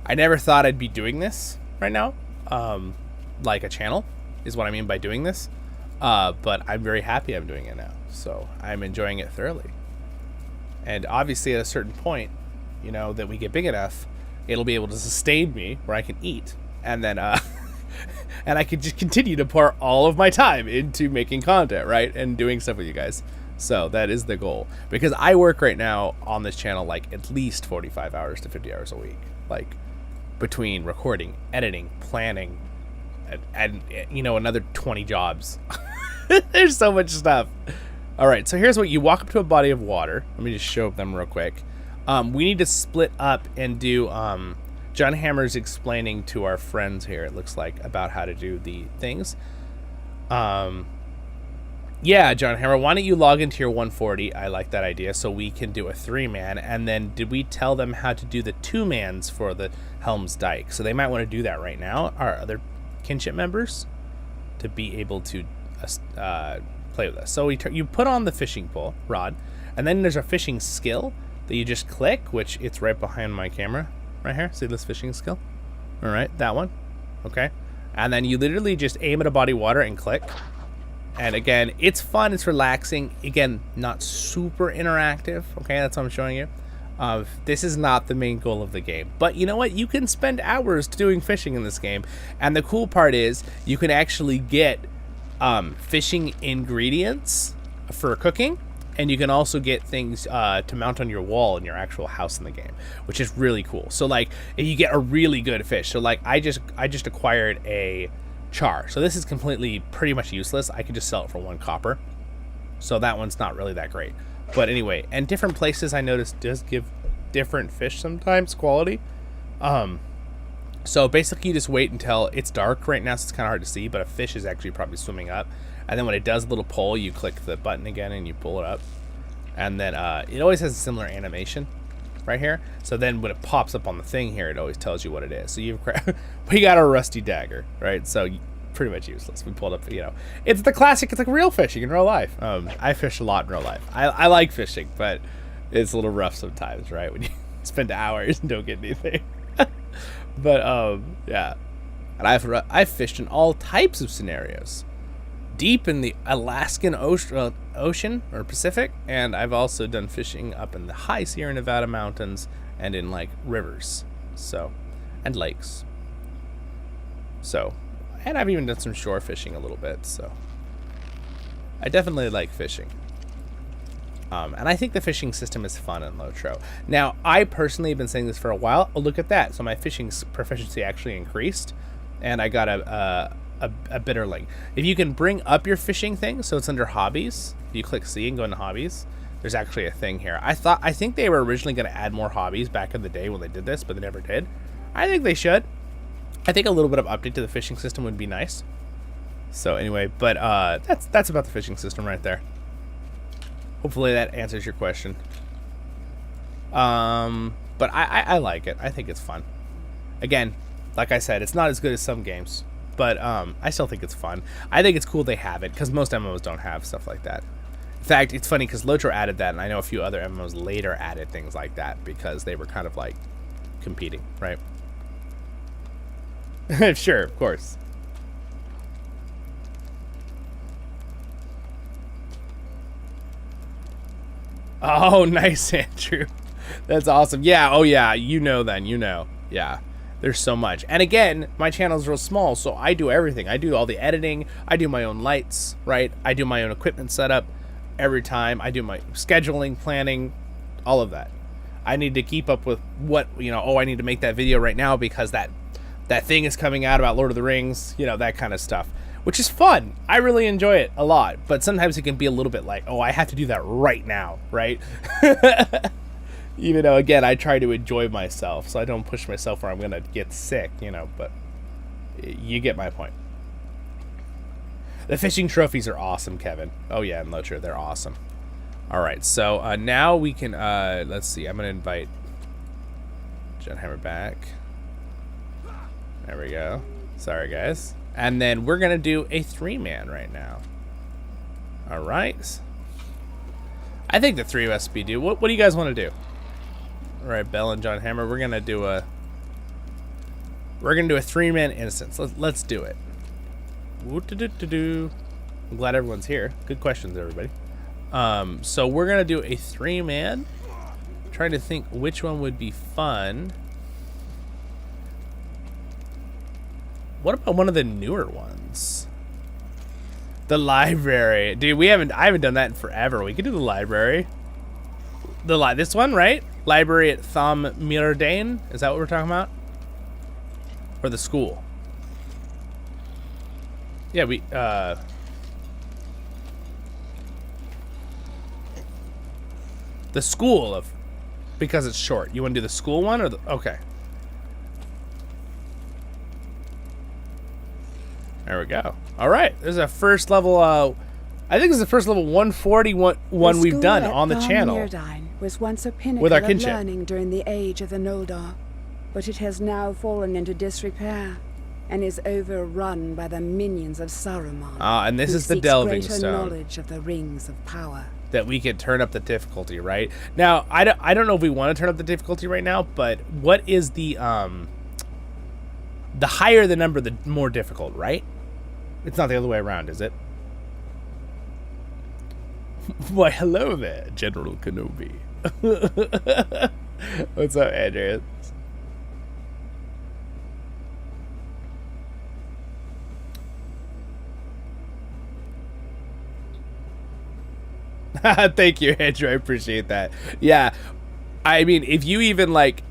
I never thought I'd be doing this right now, like a channel is what I mean by doing this. But I'm very happy I'm doing it now, so I'm enjoying it thoroughly. And obviously at a certain point, that we get big enough, it'll be able to sustain me where I can eat, and then and I can just continue to pour all of my time into making content, right, and doing stuff with you guys. So that is the goal, because I work right now on this channel like at least 45 hours to 50 hours a week, like between recording, editing, planning, and another 20 jobs. There's so much stuff. All right, so here's what you walk up to a body of water. Let me just show them real quick. We need to split up and do John Hammer's explaining to our friends here, it looks like, about how to do the things. Yeah, John Hammer, why don't you log into your 140? I like that idea, so we can do a 3-man. And then did we tell them how to do the 2-mans for the Helm's Dyke? So they might want to do that right now, our other kinship members, to be able to play with us. So you put on the fishing pole rod, and then there's a fishing skill that you just click, which it's right behind my camera right here. See this fishing skill? All right, that one. Okay, and then you literally just aim at a body of water and click. And again, it's fun, it's relaxing. Again, not super interactive. Okay, that's what I'm showing you. This is not the main goal of the game, but you know what? You can spend hours doing fishing in this game, and the cool part is you can actually get fishing ingredients for cooking, and you can also get things to mount on your wall in your actual house in the game, which is really cool. So like, if you get a really good fish, so like I just acquired a char, so this is completely pretty much useless. I could just sell it for 1 copper, so that one's not really that great. But anyway, and different places I noticed does give different fish sometimes quality. So basically you just wait until it's dark right now, so it's kind of hard to see, but a fish is actually probably swimming up, and then when it does a little pull, you click the button again and you pull it up, and then it always has a similar animation. right here. So then when it pops up on the thing here, it always tells you what it is. So we got our rusty dagger, right? So pretty much useless. We pulled up, you know, it's the classic. It's like real fishing in real life. I fish a lot in real life. I like fishing, but it's a little rough sometimes, right? When you spend hours and don't get anything. But yeah, and I've fished in all types of scenarios, deep in the Alaskan ocean or Pacific, and I've also done fishing up in the high Sierra Nevada mountains and in like rivers, so, and lakes. So, and I've even done some shore fishing a little bit. So, I definitely like fishing. And I think the fishing system is fun in LOTRO. Now, I personally have been saying this for a while. Oh, look at that. So my fishing proficiency actually increased, and I got a bitterling. If you can bring up your fishing thing, so it's under hobbies, if you click C and go into hobbies, there's actually a thing here. I think they were originally going to add more hobbies back in the day when they did this, but they never did. I think they should. I think a little bit of update to the fishing system would be nice. So anyway, but that's about the fishing system right there. Hopefully that answers your question. But I like it. I think it's fun. Again, like I said, it's not as good as some games, but I still think it's fun. I think it's cool they have it, because most MMOs don't have stuff like that. In fact, it's funny because LOTRO added that, and I know a few other MMOs later added things like that because they were kind of like competing, right? Sure, of course. Oh, nice, Andrew. That's awesome. Yeah, oh yeah, you know then, you know. Yeah, there's so much. And again, my channel's real small, so I do everything. I do all the editing. I do my own lights, right? I do my own equipment setup every time. I do my scheduling, planning, all of that. I need to keep up with what, you know, oh, I need to make that video right now because that thing is coming out about Lord of the Rings, you know, that kind of stuff. Which is fun. I really enjoy it a lot. But sometimes it can be a little bit like, oh, I have to do that right now, right? Even though, again, I try to enjoy myself, so I don't push myself where I'm going to get sick, you know, but you get my point. The fishing trophies are awesome, Kevin. Oh, yeah, in LOTRO, they're awesome. All right, so now we can, let's see, I'm going to invite John Hammer back. There we go. Sorry, guys. And then we're going to do a 3-man right now. All right. I think the 3 of us be do. What do you guys want to do? All right, Bell and John Hammer, we're going to do a 3-man instance. Let's do it. I'm glad everyone's here. Good questions, everybody. So we're going to do a 3-man. Trying to think which one would be fun. What about one of the newer ones? The library. Dude, I haven't done that in forever. We could do the library. This one, right? Library at Thom Mirdane. Is that what we're talking about? Or the school? Yeah, the school of, because it's short. You want to do the school one or the, okay. There we go. All right, this is a first level. I think this is the first level 140 one we've done on the channel. Was once a pinnacle with our of kinship. learning during the age of the Noldor, but it has now fallen into disrepair and is overrun by the minions of Saruman. And this is the seeks delving greater stone knowledge of the rings of power. that we can turn up the difficulty. Right now, I don't know if we want to turn up the difficulty right now, but what is the higher the number, the more difficult, right? It's not the other way around, is it? Why, hello there, General Kenobi. What's up, Andreas? Thank you, Andrew. I appreciate that. Yeah, I mean, if you even like,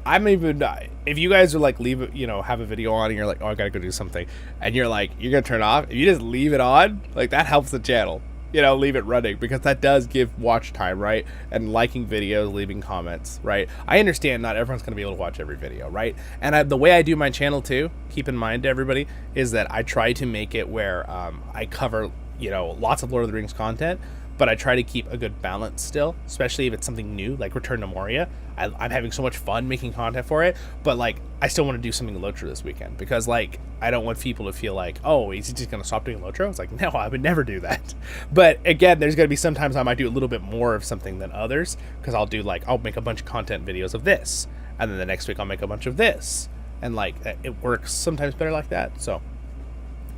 if you guys are like, leave it, you know, have a video on and you're like, oh, I gotta go do something, and you're like, you're gonna turn it off. If you just leave it on, like, that helps the channel. You know, leave it running, because that does give watch time, right? And liking videos, leaving comments, right? I understand not everyone's going to be able to watch every video, right? And the way I do my channel too, keep in mind to everybody, is that I try to make it where I cover, you know, lots of Lord of the Rings content, but I try to keep a good balance still, especially if it's something new, like Return to Moria. I'm having so much fun making content for it, but like, I still want to do something LOTRO this weekend, because like, I don't want people to feel like, oh, is he just going to stop doing LOTRO? It's like, no, I would never do that. But again, there's going to be sometimes I might do a little bit more of something than others, because I'll do like, I'll make a bunch of content videos of this, and then the next week I'll make a bunch of this, and like, it works sometimes better like that. So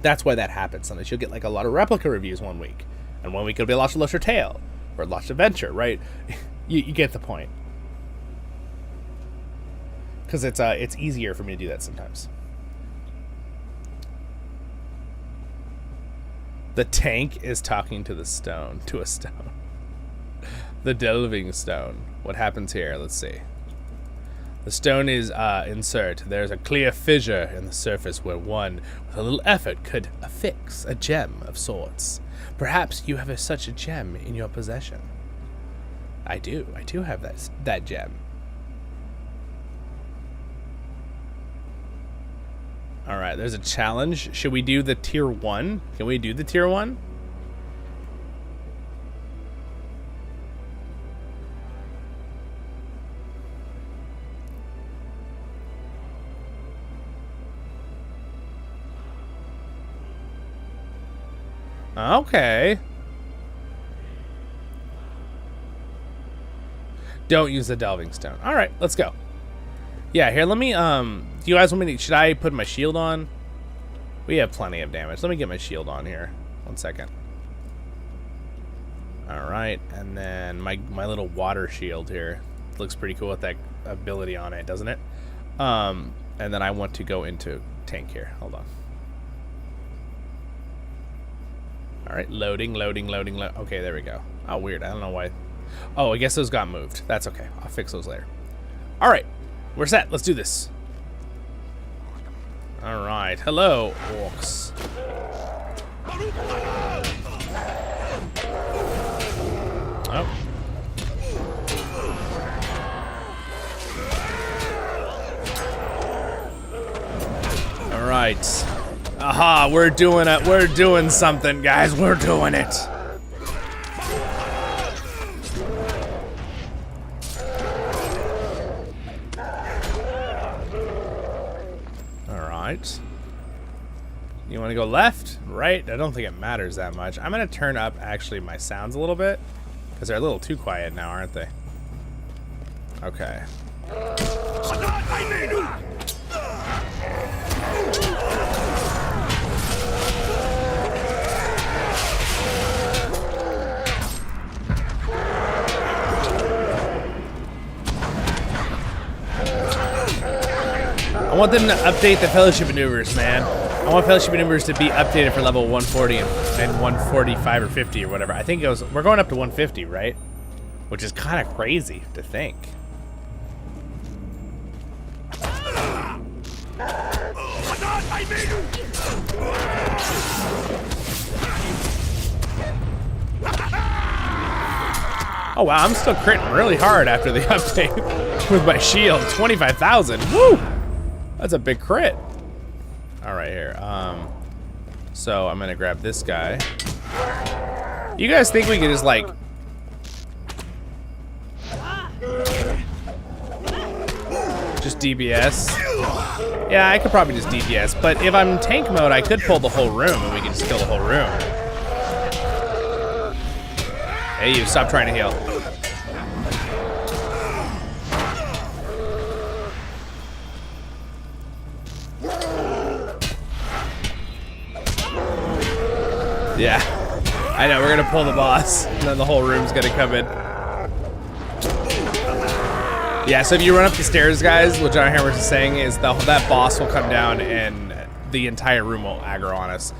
that's why that happens. Sometimes you'll get like a lot of replica reviews one week, and one week it'll be a Lost Adventure Tale, or Lost Adventure, right? you get the point. Because it's easier for me to do that sometimes. The tank is talking to the stone, to a stone. The delving stone. What happens here? Let's see. The stone is insert. There's a clear fissure in the surface where one, with a little effort, could affix a gem of sorts. Perhaps you have such a gem in your possession. I do have that gem. Alright, there's a challenge. Should we do the tier 1? Can we do the tier 1? Okay. Don't use the delving stone. Alright, let's go. Yeah, here, let me, do you guys want me to, should I put my shield on? We have plenty of damage. Let me get my shield on here. 1 second. Alright, and then my little water shield here. Looks pretty cool with that ability on it, doesn't it? And then I want to go into tank here. Hold on. Alright, loading. Okay, there we go. Oh, weird. I don't know why. Oh, I guess those got moved. That's okay. I'll fix those later. Alright. We're set. Let's do this. Alright. Hello, orcs. Oh. Alright. Aha, we're doing something, guys. We're doing it. You want to go left, right? I don't think it matters that much. I'm going to turn up actually my sounds a little bit, because they're a little too quiet now, aren't they? Okay. I want them to update the fellowship maneuvers, man. I want fellowship maneuvers to be updated for level 140 and 145 or 50 or whatever. I think it was, we're going up to 150, right? Which is kind of crazy to think. Oh wow, I'm still critting really hard after the update with my shield. 25,000. Woo! That's a big crit. All right, here. So I'm gonna grab this guy. You guys think we could just like DBS? Yeah, I could probably just DBS, but if I'm in tank mode, I could pull the whole room and we can just kill the whole room. Hey, you stop trying to heal. Yeah, I know, we're gonna pull the boss, and then the whole room's gonna come in. Yeah, so if you run up the stairs, guys, what John Hammers is saying is that boss will come down and the entire room will aggro on us.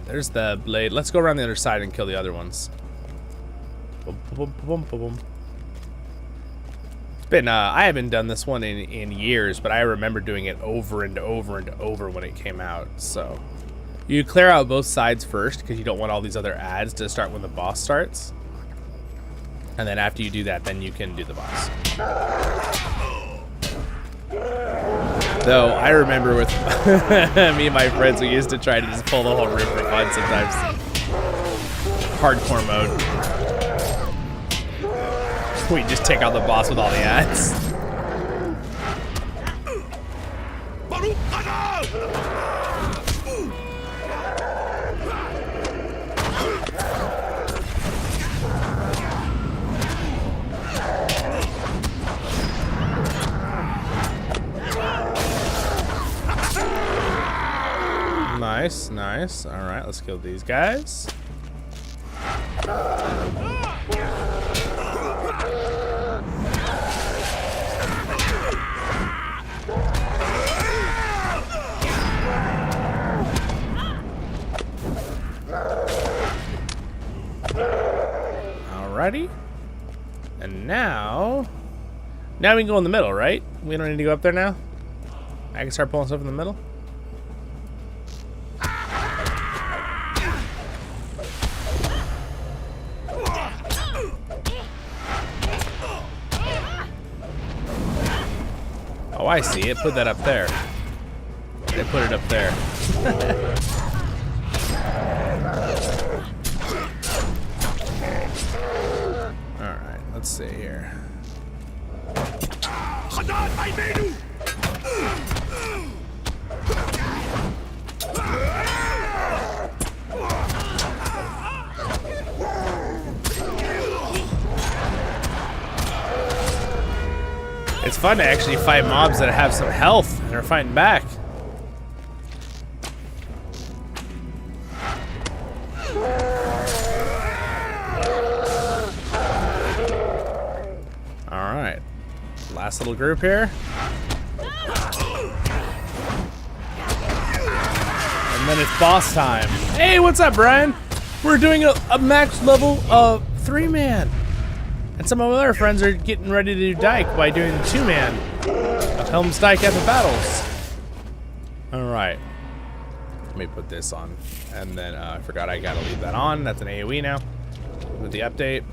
There's the blade. Let's go around the other side and kill the other ones. Boom, boom, boom, boom, boom. It's been, I haven't done this one in years, but I remember doing it over and over and over when it came out, so. You clear out both sides first, because you don't want all these other ads to start when the boss starts. And then after you do that, then you can do the boss. Though, I remember with me and my friends, we used to try to just pull the whole room for fun sometimes. hardcore mode. We just take out the boss with all the ads. Nice, nice. All right, let's kill these guys. Alrighty. And now we can go in the middle, right? We don't need to go up there now. I can start pulling stuff in the middle. Oh, I see it. Put that up there. They put it up there. Alright, let's see here. It's fun to actually fight mobs that have some health and are fighting back. All right, last little group here. And then it's boss time. Hey, what's up, Brian? We're doing a max level 3-man. And some of our other friends are getting ready to do Dyke by doing 2-man of Helm's Dyke Epic Battles. Alright. Let me put this on. And then I forgot I gotta leave that on. That's an AoE now. With the update.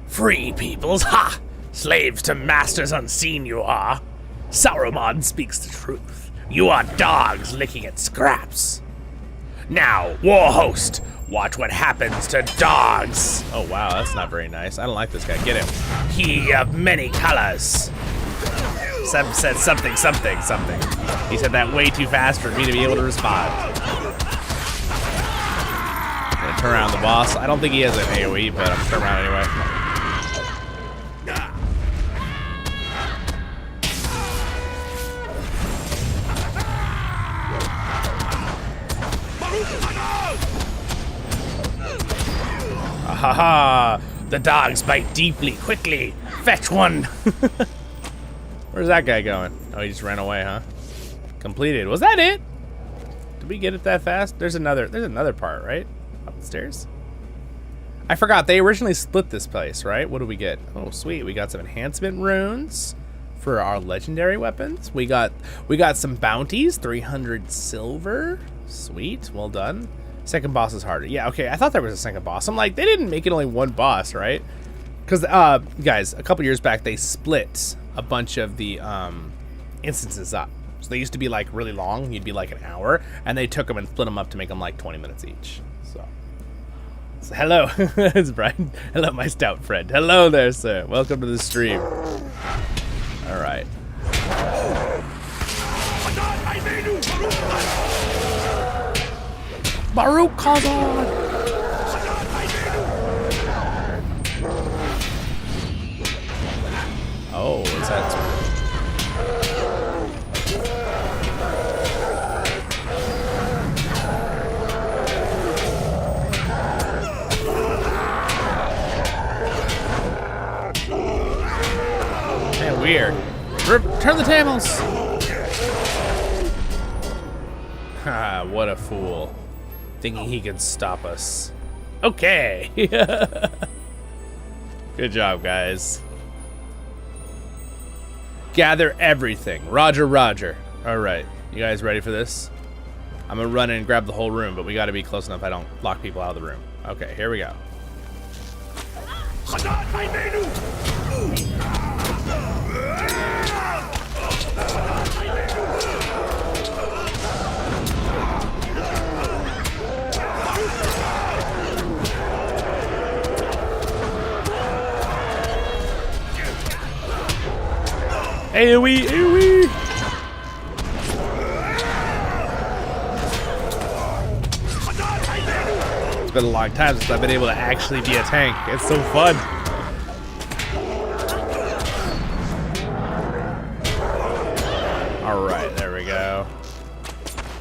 Free peoples, ha! Slaves to masters unseen you are. Saruman speaks the truth. You are dogs licking at scraps. Now, war host, watch what happens to dogs. Oh wow, that's not very nice. I don't like this guy. Get him. He of many colors. Seb said something. He said that way too fast for me to be able to respond. I'm gonna turn around the boss. I don't think he has an AoE, but I'm gonna turn around anyway. Haha! The dogs bite deeply, quickly. Fetch one. Where's that guy going? Oh, he just ran away, huh? Completed. Was that it? Did we get it that fast? There's another part, right? Upstairs? I forgot. They originally split this place, right? What do we get? Oh, sweet. We got some enhancement runes for our legendary weapons. We got some bounties. 300 silver. Sweet. Well done. Second boss is harder. Yeah, okay. I thought there was a second boss. I'm like, they didn't make it only one boss, right? Because, guys, a couple years back, they split a bunch of the instances up. So they used to be, like, really long. You'd be, like, an hour. And they took them and split them up to make them, like, 20 minutes each. So hello. It's Brian. Hello, my stout friend. Hello there, sir. Welcome to the stream. All right. Baruch Khazan! Oh, what's that? Man, weird. Turn the tables! Ah, what a fool. Thinking he could stop us. Okay. Good job, guys. Gather everything. Roger, roger. All right. You guys ready for this? I'm going to run in and grab the whole room, but we got to be close enough I don't lock people out of the room. Okay, here we go. AoE, AoE. It's been a long time since I've been able to actually be a tank. It's so fun. All right, there we go.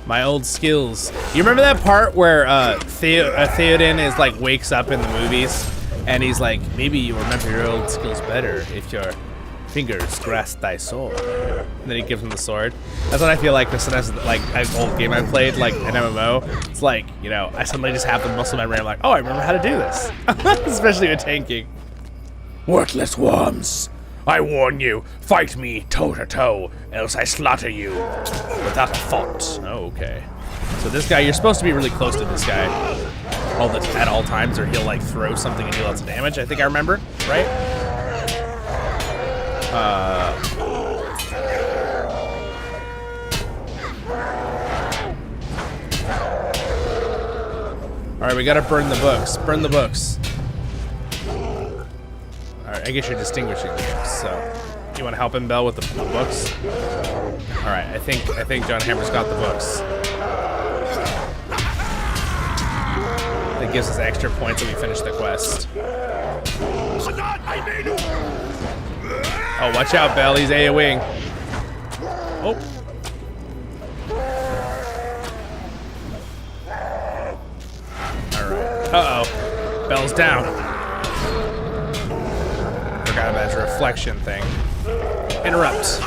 My old skills. You remember that part where Theoden is like wakes up in the movies and he's like, maybe you remember your old skills better if your fingers grasp thy sword. And then he gives him the sword. That's what I feel like. This is like an old game I played, like an MMO. It's like, you know, I suddenly just have the muscle memory. I'm like, oh, I remember how to do this. Especially with tanking. Worthless worms. I warn you, fight me toe to toe, else I slaughter you without a thought. Oh, okay. So this guy, you're supposed to be really close to this guy at all times, or he'll like throw something and do lots of damage. I think I remember, right? All right, we gotta burn the books. Burn the books. All right, I guess you're distinguishing the books. So, you want to help him, Bell, with the books? All right, I think John Hammer's got the books. That gives us extra points when we finish the quest. Oh, watch out, Bell. He's AoEing. Oh. All right. Uh-oh. Bell's down. Forgot about his reflection thing. Interrupt.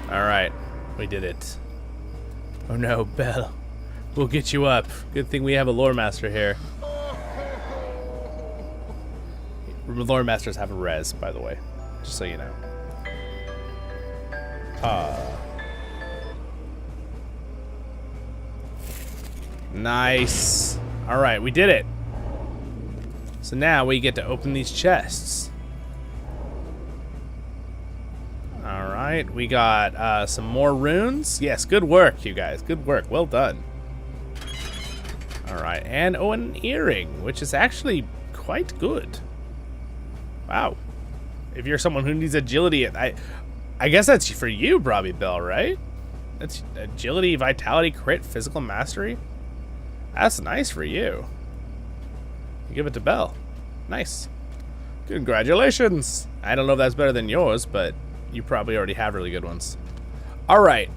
All right. We did it. Oh, no, Bell. We'll get you up. Good thing we have a lore master here. Lore masters have a res, by the way, just so you know. Nice. All right, we did it. So now we get to open these chests. All right, we got some more runes. Yes, good work, you guys. Good work. Well done. All right, and oh, an earring, which is actually quite good. Wow. If you're someone who needs agility, I guess that's for you, probably, Bell, right? That's agility, vitality, crit, physical mastery. That's nice for you. You give it to Bell. Nice. Congratulations. I don't know if that's better than yours, but you probably already have really good ones. All right.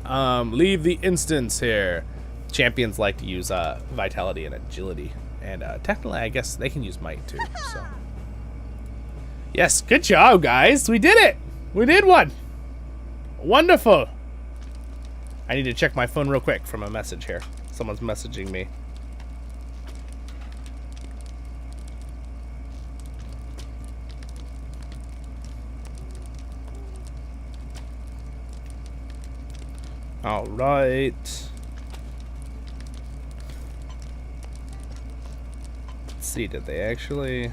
Leave the instance here. Champions like to use vitality and agility, and technically, I guess they can use might too. So. Yes, good job, guys. We did it. We did one. Wonderful. I need to check my phone real quick from a message here. Someone's messaging me. All right. Let's see, did they actually...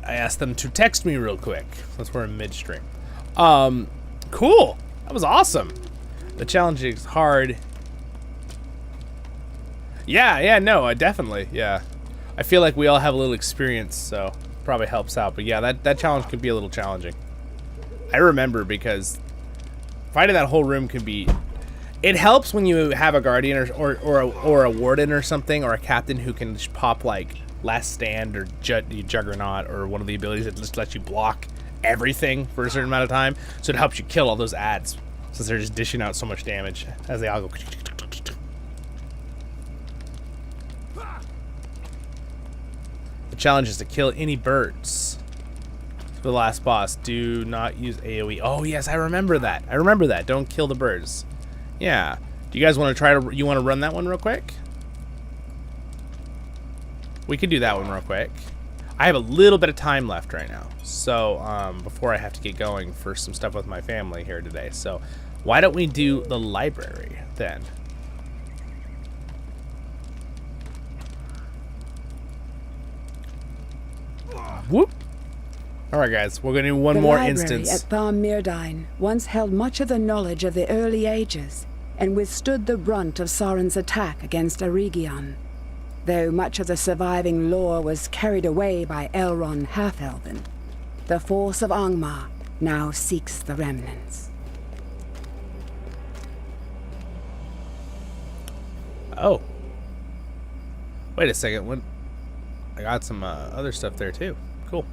I asked them to text me real quick. Since we're in midstream. Cool. That was awesome. The challenge is hard. Yeah, no, definitely, yeah. I feel like we all have a little experience, so probably helps out. But yeah, that challenge can be a little challenging. I remember because fighting that whole room can be... It helps when you have a guardian or a warden or something, or a captain who can just pop like Last Stand or Juggernaut, or one of the abilities that just lets you block everything for a certain amount of time. So it helps you kill all those ads, since they're just dishing out so much damage as they all go. The challenge is to kill any birds. For the last boss, do not use AoE. Oh yes, I remember that. Don't kill the birds. Yeah. Do you guys want to try to? You want to run that one real quick? We could do that one real quick. I have a little bit of time left right now, so before I have to get going for some stuff with my family here today. So why don't we do the library then? Whoop. All right, guys, we're going to do one more instance. The library at Thar Mirdine once held much of the knowledge of the early ages and withstood the brunt of Sauron's attack against Eregion. Though much of the surviving lore was carried away by Elrond Half-Elven, the force of Angmar now seeks the remnants. Oh. Wait a second. What? I got some other stuff there too. Cool.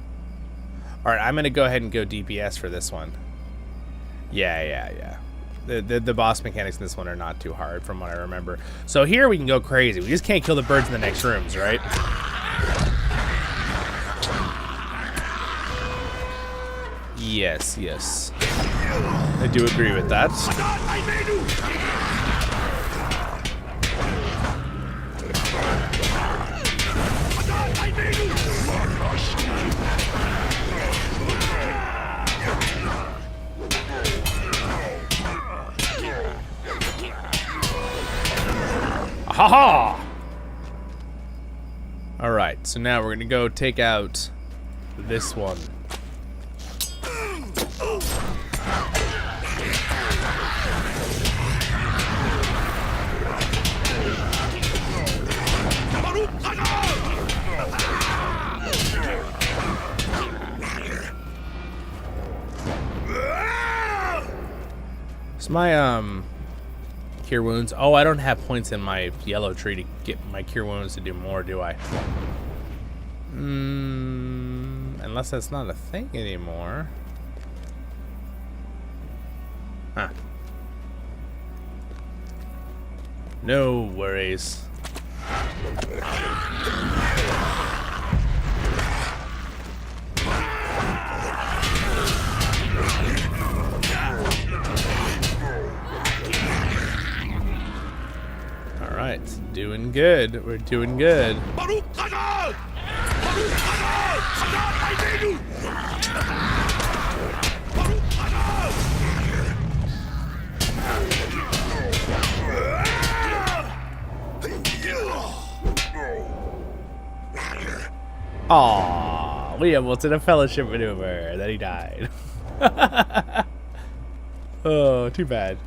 All right, I'm gonna go ahead and go DPS for this one. Yeah. The boss mechanics in this one are not too hard from what I remember. So here we can go crazy. We just can't kill the birds in the next rooms, right? Yes. I do agree with that. Haha! Alright, so now we're gonna go take out this one. So my cure wounds. Oh, I don't have points in my yellow tree to get my cure wounds to do more, do I? Unless that's not a thing anymore. Huh. No worries. Alright, doing good. We're doing good. Aww, we almost did a fellowship maneuver, then he died. Oh, too bad.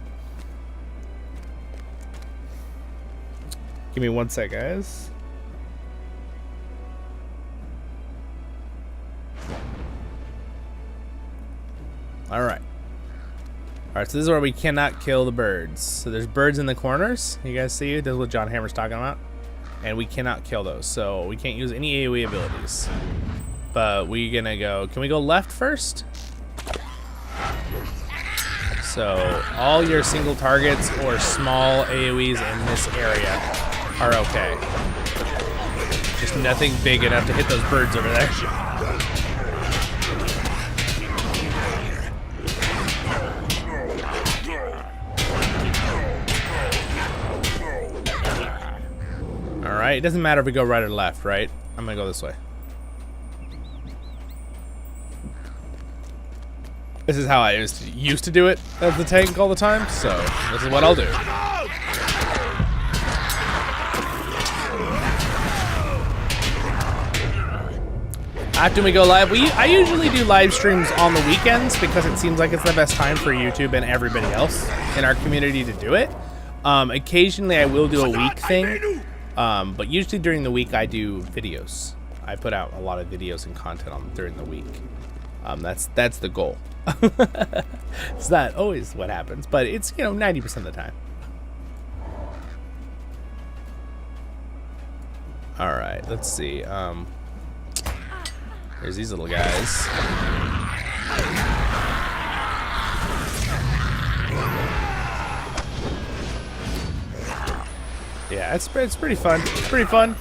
Give me 1 sec, guys. Alright. Alright, so this is where we cannot kill the birds. So there's birds in the corners. You guys see? This is what John Hammer's talking about. And we cannot kill those. So we can't use any AoE abilities. But we're gonna go... Can we go left first? So all your single targets or small AoEs in this area are okay. Just nothing big enough to hit those birds over there. Alright, it doesn't matter if we go right or left, right? I'm gonna go this way. This is how I used to do it as the tank all the time, so this is what I'll do. After we go live, I usually do live streams on the weekends because it seems like it's the best time for YouTube and everybody else in our community to do it. Occasionally I will do a week thing, but usually during the week I do videos. I put out a lot of videos and content during the week. That's the goal. It's not always what happens, but it's, 90% of the time. All right, let's see. There's these little guys. Yeah, it's pretty fun. It's pretty fun.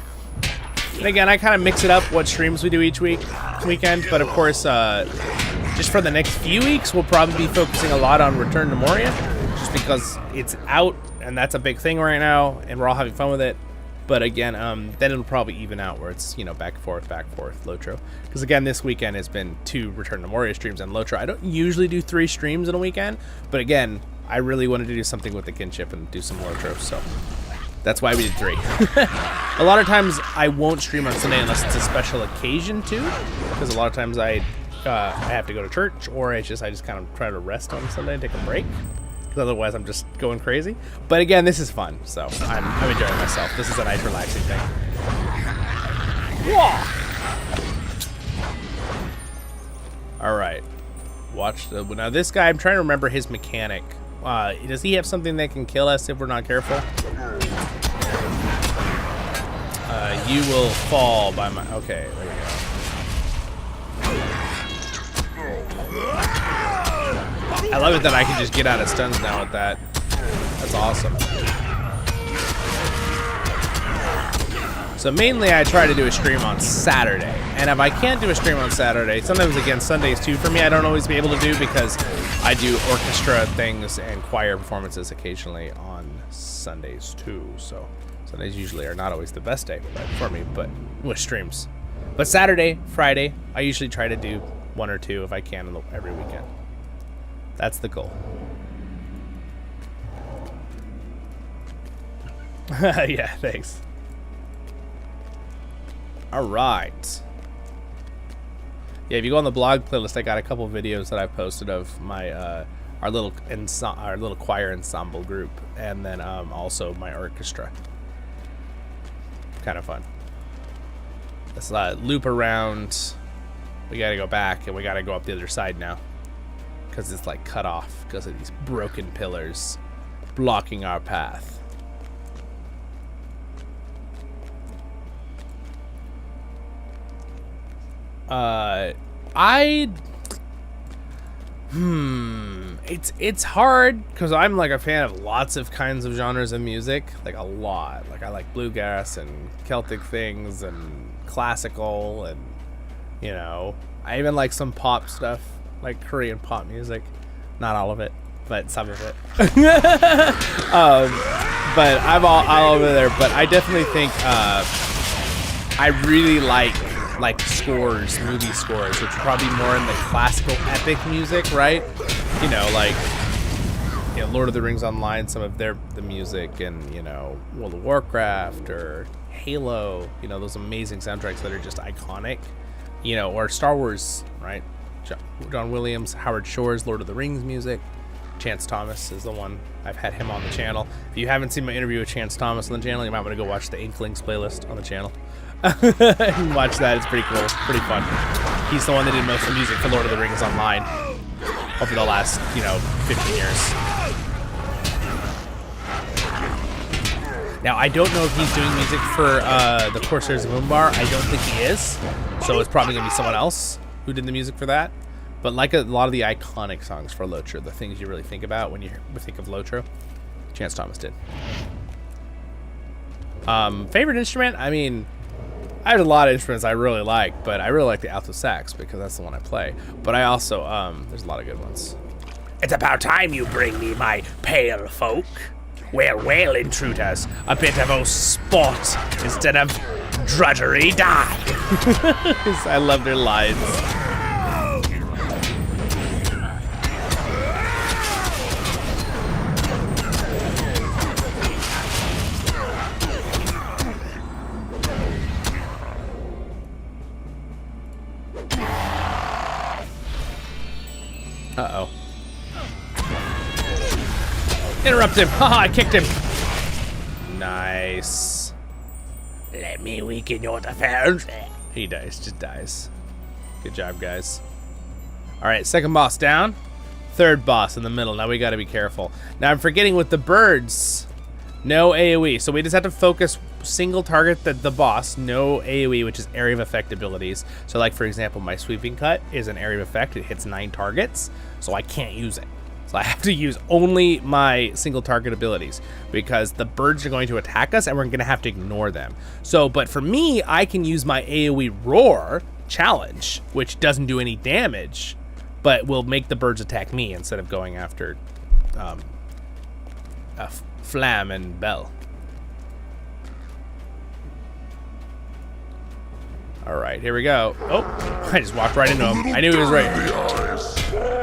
And again, I kind of mix it up what streams we do each weekend, but of course, just for the next few weeks, we'll probably be focusing a lot on Return to Moria, just because it's out, and that's a big thing right now, and we're all having fun with it. But again, then it'll probably even out where it's, back and forth, LOTRO. Because again, this weekend has been 2 Return to Moria streams and LOTRO. I don't usually do 3 streams in a weekend, but again, I really wanted to do something with the Kinship and do some LOTRO, so that's why we did 3. A lot of times I won't stream on Sunday unless it's a special occasion too, because a lot of times I have to go to church, or I just kind of try to rest on Sunday and take a break. because otherwise I'm just going crazy. But again, this is fun, so I'm enjoying myself. This is a nice relaxing thing. Whoa! All right, watch the. Now this guy, I'm trying to remember his mechanic. Does he have something that can kill us if we're not careful? You will fall by my. Okay, there we go. I love it that I can just get out of stuns now with that. That's awesome. So mainly I try to do a stream on Saturday. And if I can't do a stream on Saturday, sometimes again Sundays too for me I don't always be able to do because I do orchestra things and choir performances occasionally on Sundays too. So Sundays usually are not always the best day for me, but with streams. But Saturday, Friday, I usually try to do 1 or 2 if I can every weekend. That's the goal. Yeah, thanks. All right. Yeah, if you go on the blog playlist, I got a couple videos that I posted of my our little choir ensemble group, and then also my orchestra. Kind of fun. Let's loop around. We gotta go back, and we gotta go up the other side now, because it's like cut off because of these broken pillars blocking our path. It's hard because I'm like a fan of lots of kinds of genres of music, like a lot. Like I like bluegrass and Celtic things and classical, and you know, I even like some pop stuff, like Korean pop music. Not all of it, but some of it. But I'm all over there. But I definitely think I really like scores, movie scores, which are probably more in the classical epic music, right? You know, like, you know, Lord of the Rings Online, some of the music, and, you know, World of Warcraft or Halo, you know, those amazing soundtracks that are just iconic, you know, or Star Wars, right? John Williams, Howard Shore's Lord of the Rings music. Chance Thomas is the one. I've had him on the channel. If you haven't seen my interview with Chance Thomas on the channel, you might want to go watch the Inklings playlist on the channel. Watch that, it's pretty cool, pretty fun. He's the one that did most of the music for Lord of the Rings Online over the last, you know, 15 years. Now, I don't know if he's doing music for the Corsairs of Umbar. I don't think he is, so it's probably gonna be someone else who did the music for that. But like a lot of the iconic songs for LOTRO, the things you really think about when you think of LOTRO, Chance Thomas did. Favorite instrument? I mean, I have a lot of instruments I really like, but I really like the alto sax because that's the one I play. But I also, there's a lot of good ones. It's about time you bring me my pale folk. Well, intruders, a bit of old sport instead of drudgery die. I love their lines. Uh-oh. Interrupt him. Haha, I kicked him. Nice. Let me weaken your defense. He dies, just dies. Good job, guys. All right, second boss down. Third boss in the middle. Now we gotta be careful. Now I'm forgetting with the birds, no AoE. So we just have to focus single target the boss, no AoE, which is area of effect abilities. So like, for example, my sweeping cut is an area of effect. It hits 9 targets, so I can't use it. So I have to use only my single target abilities because the birds are going to attack us and we're gonna have to ignore them. So, but for me, I can use my AoE roar challenge, which doesn't do any damage, but will make the birds attack me instead of going after Flam and Bell. All right, here we go. Oh, I just walked right into him. I knew he was right here.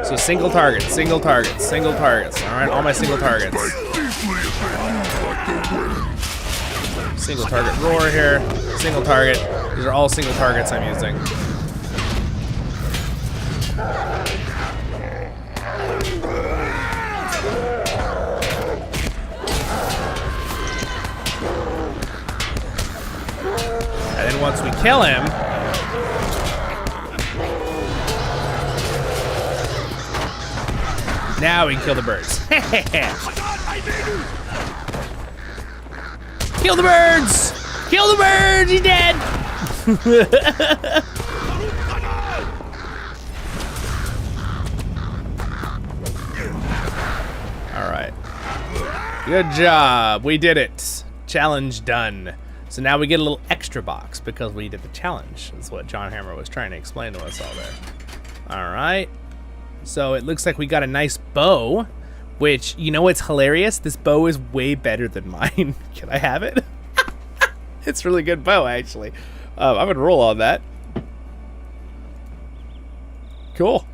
So single targets, single targets, single targets. All right, all my single targets. Single target roar here, single target. These are all single targets I'm using. kill him. Now we can kill the birds. Kill the birds! Kill the birds! He's dead! Alright. Good job. We did it. Challenge done. So now we get a little extra box because we did the challenge. That's what John Hammer was trying to explain to us all there. Alright. So it looks like we got a nice bow, which, you know what's hilarious? This bow is way better than mine. Can I have it? It's a really good bow, actually. I'm going to roll on that. Cool.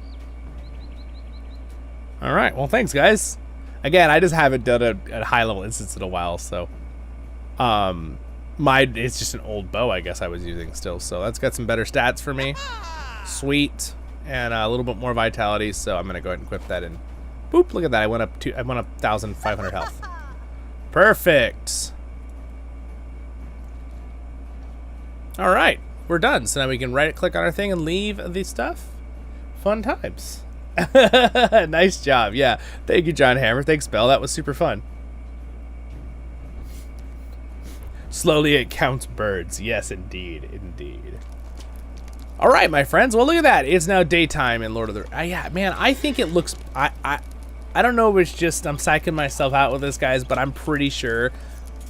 Alright, well, thanks, guys. Again, I just haven't done a high-level instance in a while, so... it's just an old bow, I guess I was using still, so that's got some better stats for me. Sweet. And a little bit more vitality, so I'm gonna go ahead and equip that in. Boop! Look at that. I went up 1,500 health. Perfect. All right, we're done. So now we can right-click on our thing and leave the stuff. Fun times. Nice job. Yeah. Thank you, John Hammer. Thanks, Bell. That was super fun. Slowly it counts birds. Yes, indeed, indeed. All right, my friends. Well, look at that. It's now daytime in Lord of the... yeah, man, I think it looks... I don't know if it's just I'm psyching myself out with this, guys, but I'm pretty sure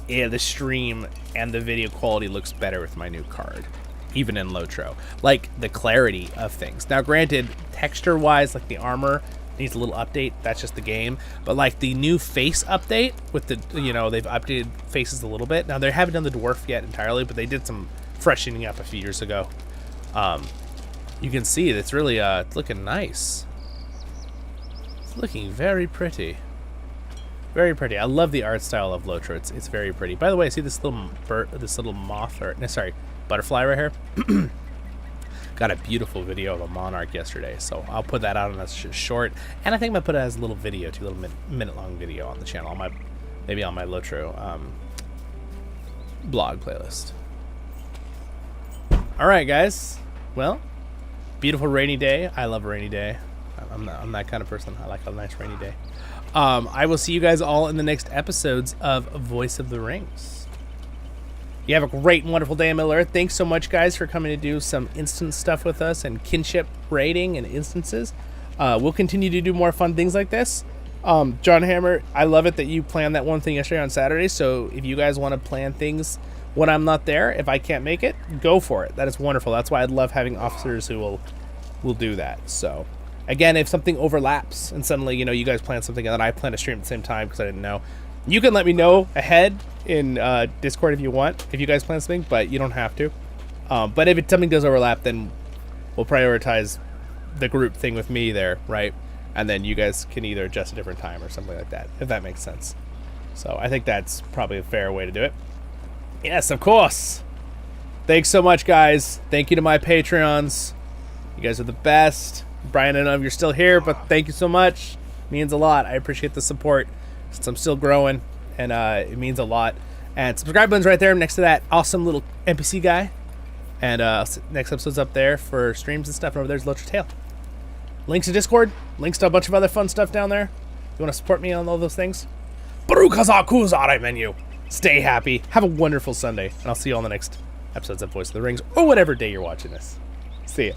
the stream and the video quality looks better with my new card, even in LOTRO. Like, the clarity of things. Now, granted, texture-wise, like the armor needs a little update. That's just the game. But, like, the new face update with the... You know, they've updated faces a little bit. Now, they haven't done the dwarf yet entirely, but they did some freshening up a few years ago. You can see it's really it's looking nice. It's looking very pretty. Very pretty. I love the art style of LOTRO. It's very pretty. By the way, see this little moth, or no, sorry, butterfly right here? Got a beautiful video of a monarch yesterday, so I'll put that out on a short, and I think I'm gonna put it as a little video, a little minute-long video on the channel, maybe on my LOTRO blog playlist. All right, guys. Well, beautiful rainy day. I love a rainy day. I'm that kind of person. I like a nice rainy day. I will see you guys all in the next episodes of Voice of the Rings. You have a great and wonderful day in Middle Earth. Thanks so much, guys, for coming to do some instance stuff with us and kinship raiding and instances. We'll continue to do more fun things like this. John Hammer, I love it that you planned that one thing yesterday on Saturday. So if you guys want to plan things when I'm not there, if I can't make it, go for it. That is wonderful. That's why I love having officers who will do that. So, again, if something overlaps and suddenly, you know, you guys plan something and then I plan to stream at the same time because I didn't know, you can let me know ahead in Discord if you want, if you guys plan something, but you don't have to. But if something does overlap, then we'll prioritize the group thing with me there, right? And then you guys can either adjust a different time or something like that, if that makes sense. So I think that's probably a fair way to do it. Yes, of course. Thanks so much, guys. Thank you to my Patreons. You guys are the best. Brian, I don't know if you're still here, but thank you so much. It means a lot. I appreciate the support since I'm still growing, and it means a lot. And subscribe button's right there next to that awesome little NPC guy. And next episode's up there for streams and stuff. And over there's LOTRO Tale. Links to Discord. Links to a bunch of other fun stuff down there. You want to support me on all those things? Barukazakuzare menu. Stay happy. Have a wonderful Sunday. And I'll see you on the next episodes of Voice of the Rings, or whatever day you're watching this. See ya.